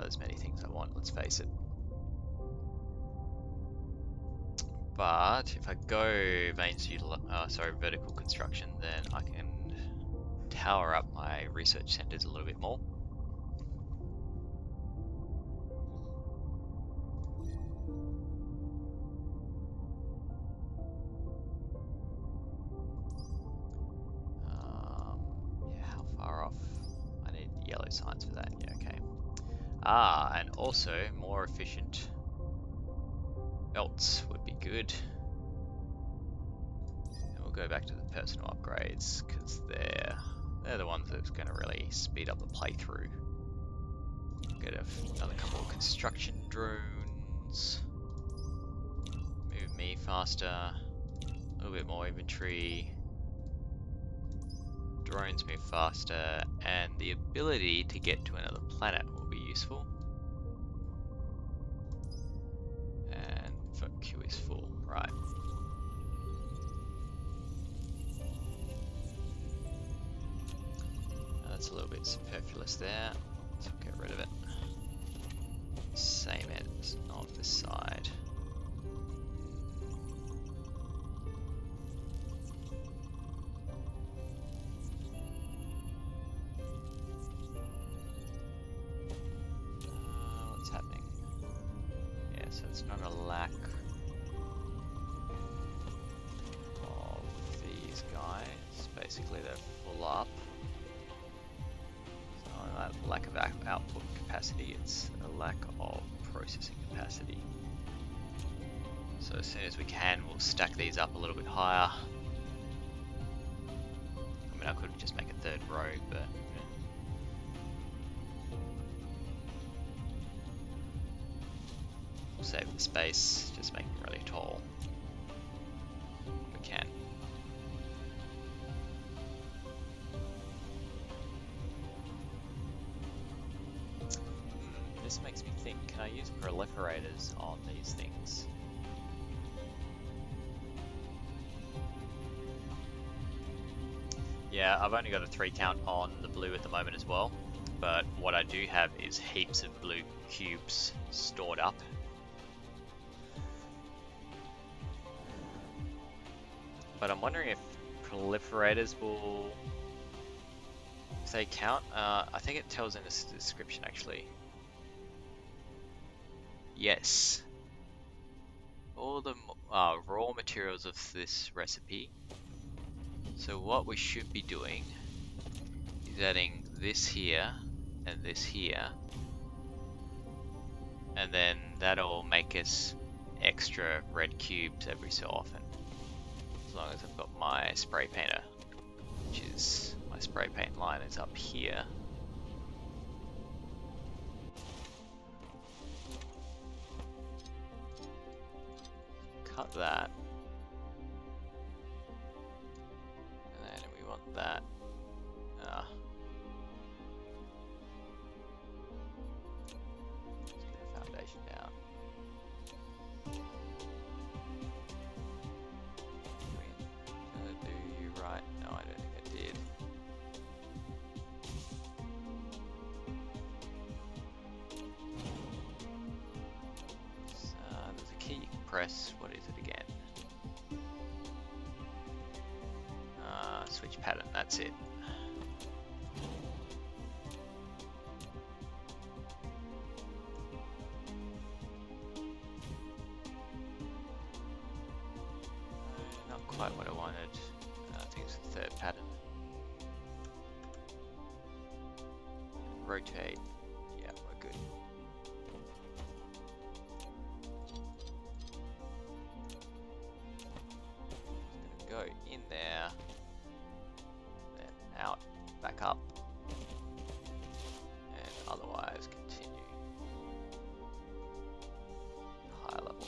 There's many things I want, let's face it. But if I go vertical construction, then I can tower up my research centers a little bit more. Yeah, how far off? I need yellow signs for that. Yeah, okay. And also more efficient belts would be good. And we'll go back to the personal upgrades because they're the ones that's going to really speed up the playthrough. Get another couple of construction drones. Move me faster. A little bit more inventory. Drones move faster, and the ability to get to another planet will be useful. And vote queue is full, right? That's a little bit superfluous there, so get rid of it. Same ends on this side. What's happening? Yeah, so it's not a lack of these guys. Basically, they're full up. It's not a lack of output capacity, it's a lack of processing capacity. So as soon as we can, we'll stack these up a little bit higher. I mean, I could just make a third row, but we'll save the space, just make them really tall. We can. This makes me think, can I use proliferators on these things? Yeah, I've only got a 3 count on the blue at the moment as well, but what I do have is heaps of blue cubes stored up. But I'm wondering if proliferators will, if they count. I think it tells in the description actually. Yes. All the raw materials of this recipe. So what we should be doing is adding this here and this here. And then that'll make us extra red cubes every so often. As long as I've got my spray painter, which is, my spray paint line is up here. Cut that. And then we want that. Let's get the foundation down. Do you right? No, I don't think I did. There's a key you can press. What is it again? Switch pattern, that's it. Not quite what I wanted. I think it's the third pattern. Rotate. Yeah, we're good. Just gonna go in there, then out, back up, and otherwise continue. High level.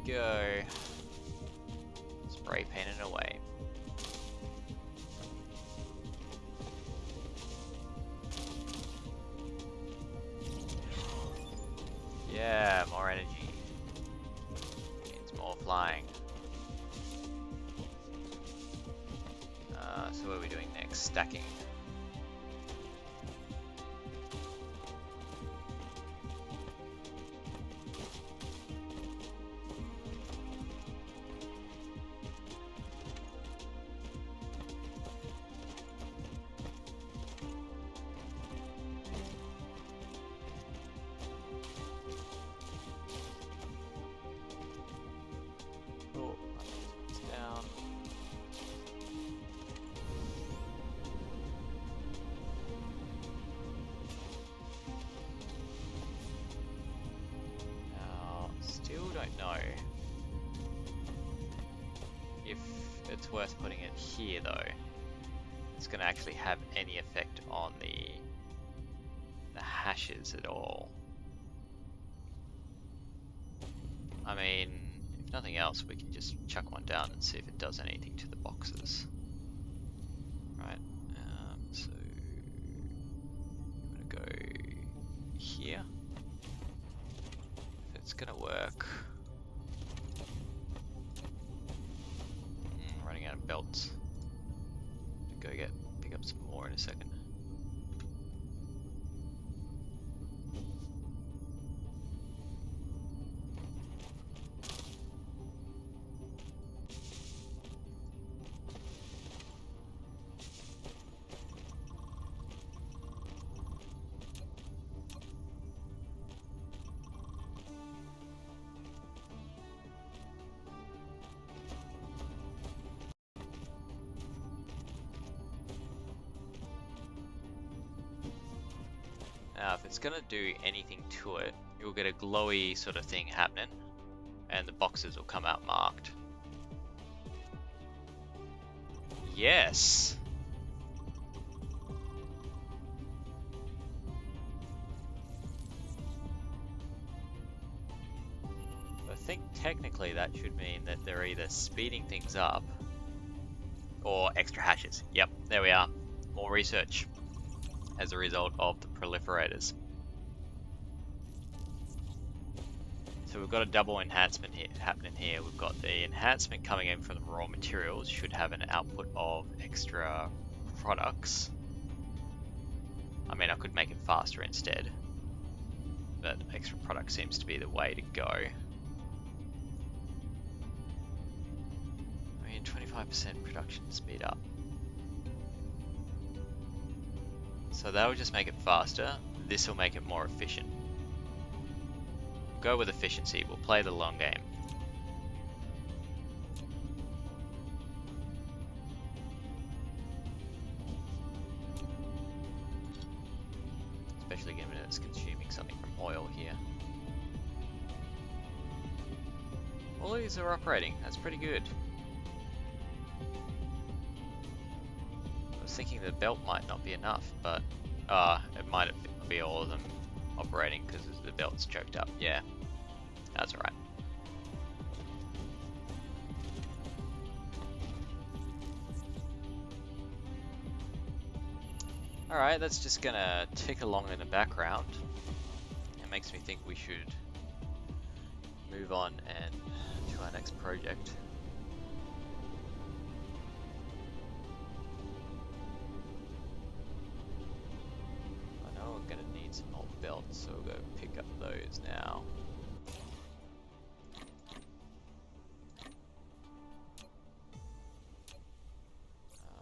go. Spray paint it away. Yeah, more energy. Means more flying. So what are we doing next? Stacking. Oh, it's down. Now, still don't know if it's worth putting it here though. It's going to actually have any effect on the hashes at all. I mean, if nothing else, we can just chuck one down and see if it does anything to the boxes. Right, so I'm gonna go here. If it's gonna work. Running out of belts. Go pick up some more in a second. Now, if it's gonna do anything to it, you'll get a glowy sort of thing happening, and the boxes will come out marked. Yes! I think technically that should mean that they're either speeding things up or extra hashes. Yep, there we are. More research as a result of the proliferators. So we've got a double enhancement here happening here. We've got the enhancement coming in from the raw materials, should have an output of extra products. I mean, I could make it faster instead, but extra product seems to be the way to go. I mean, 25% production speed up. So that'll just make it faster. This will make it more efficient. We'll go with efficiency. We'll play the long game. Especially given it's consuming something from oil here. All these are operating. That's pretty good. I was thinking the belt might not be enough, but it might be all of them operating because the belt's choked up. Yeah, that's alright. Alright, that's just gonna tick along in the background. It makes me think we should move on and to our next project. I know we're gonna need some more belts, so we'll go pick up those now.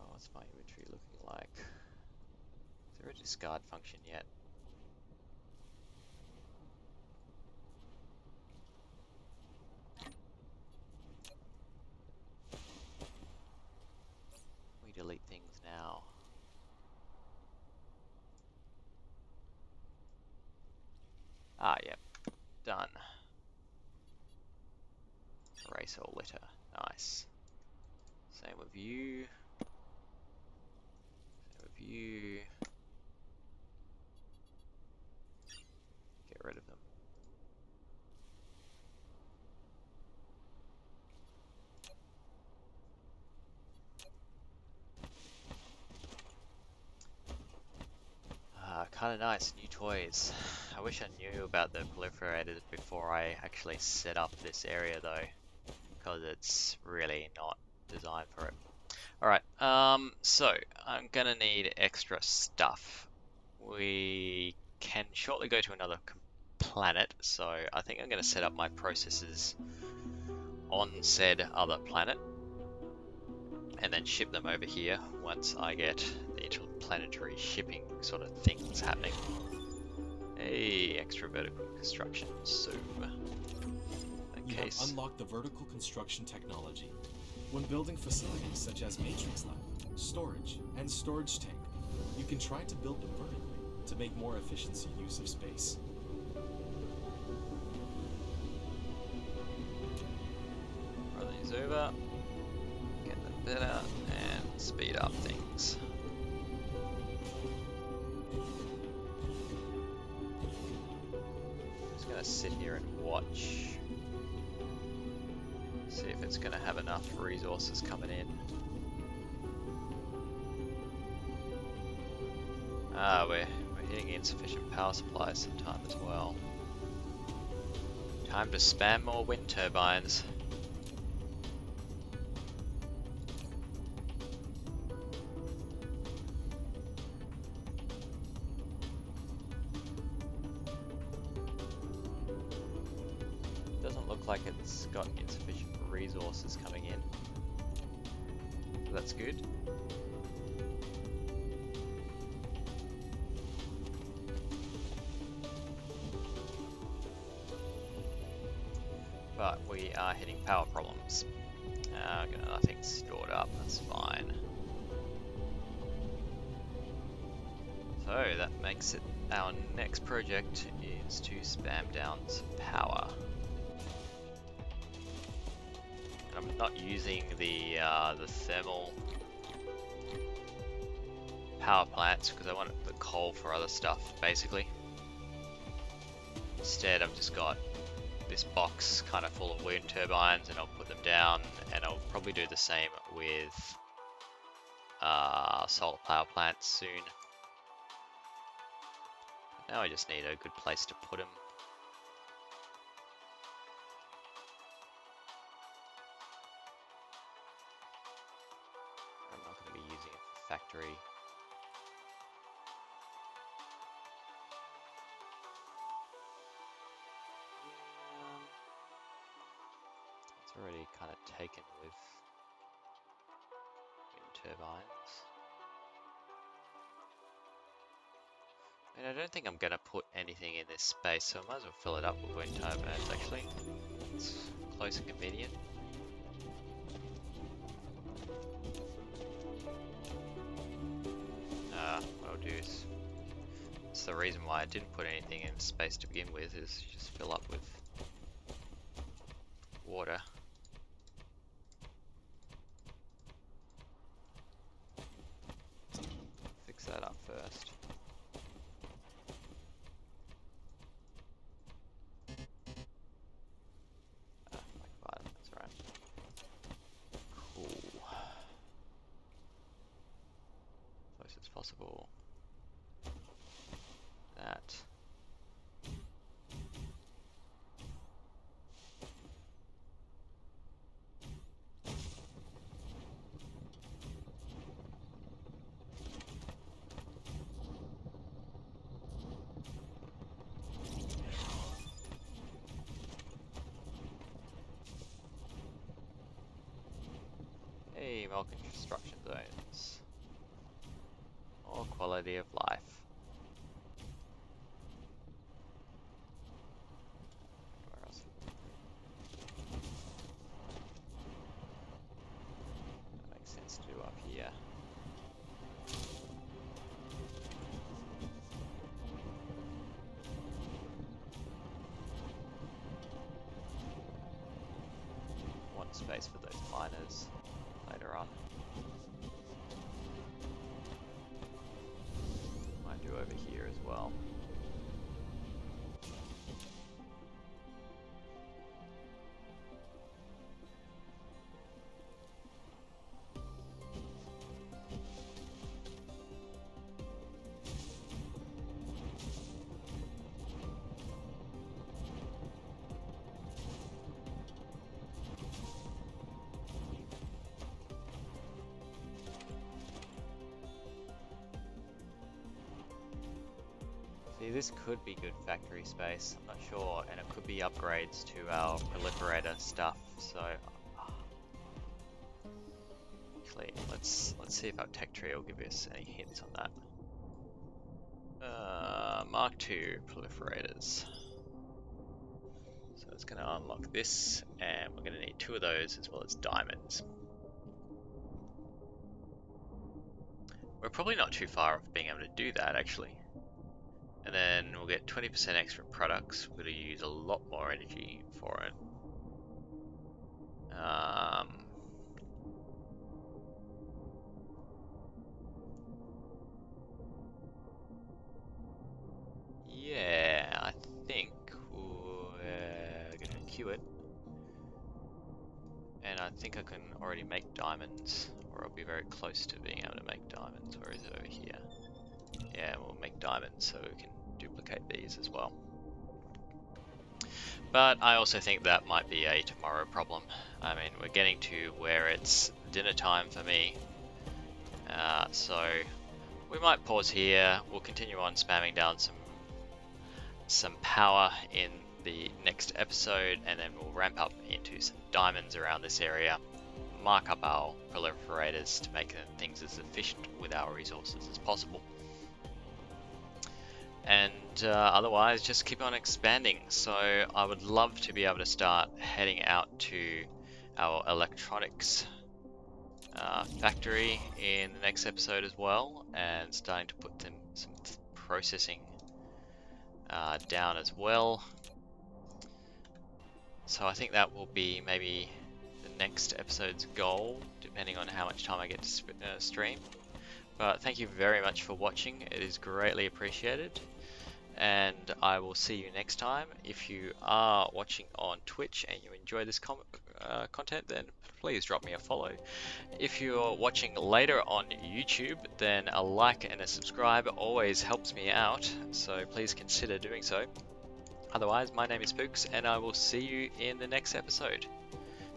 What's my inventory looking like? Is there a discard function yet? We delete things now. Ah, yep. Done. Erase all litter. Nice. Same with you. Same with you. Get rid of them. kind of nice, new toys. I wish I knew about the proliferators before I actually set up this area though, because it's really not designed for it. Alright, so I'm gonna need extra stuff. We can shortly go to another planet, so I think I'm gonna set up my processes on said other planet and then ship them over here once I get the interplanetary shipping sort of things happening. Hey, extra vertical construction, so You have unlocked the vertical construction technology. When building facilities such as Matrix Lab, storage, and storage tank, you can try to build them vertically to make more efficiency use of space. Run these over, get them better, and speed up things. Just gonna sit here and watch. See if it's gonna have enough resources coming in. We're hitting insufficient power supplies sometime as well. Time to spam more wind turbines. Doesn't look like it's got insufficient resources coming in. So that's good. But we are hitting power problems. Nothing's stored up, that's fine. So that makes it our next project is to spam down some power. And I'm not using the thermal power plants because I want the coal for other stuff, basically. Instead, I've just got this box kind of full of wind turbines, and I'll put them down, and I'll probably do the same with solar power plants soon. Now I just need a good place to put them. I'm not going to be using it for factory. It's already kind of taken with wind turbines. And I don't think I'm going to put anything in this space, so I might as well fill it up with wind turbines actually. It's close and convenient. What I'll do is, it's the reason why I didn't put anything in space to begin with, is just fill up with water. Fix that up first. That's right. Cool. Close as possible. That. Hey, more construction zones. More quality of life. Where else? That makes sense to do up here. One space for those miners later on. Might do over here as well. See, this could be good factory space, I'm not sure, and it could be upgrades to our proliferator stuff, so... Actually, let's see if our tech tree will give us any hints on that. Mark II proliferators. So it's going to unlock this, and we're going to need 2 of those as well as diamonds. We're probably not too far off being able to do that, actually. And then we'll get 20% extra products. We're going to use a lot more energy for it. Yeah, I think we're going to queue it. And I think I can already make diamonds, or I'll be very close to being able to make diamonds. Or is it over here? Yeah, we'll make diamonds so we can duplicate these as well. But I also think that might be a tomorrow problem. I mean, we're getting to where it's dinner time for me. So we might pause here. We'll continue on spamming down some power in the next episode, and then we'll ramp up into some diamonds around this area, mark up our proliferators to make things as efficient with our resources as possible. And otherwise just keep on expanding. So I would love to be able to start heading out to our electronics factory in the next episode as well, and starting to put some processing down as well. So I think that will be maybe the next episode's goal, depending on how much time I get to stream. But thank you very much for watching, it is greatly appreciated. And I will see you next time. If you are watching on Twitch and you enjoy this content, then please drop me a follow. If you're watching later on YouTube, then a like and a subscribe always helps me out, so please consider doing so. Otherwise, my name is Spooks, and I will see you in the next episode.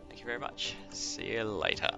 Thank you very much. See you later.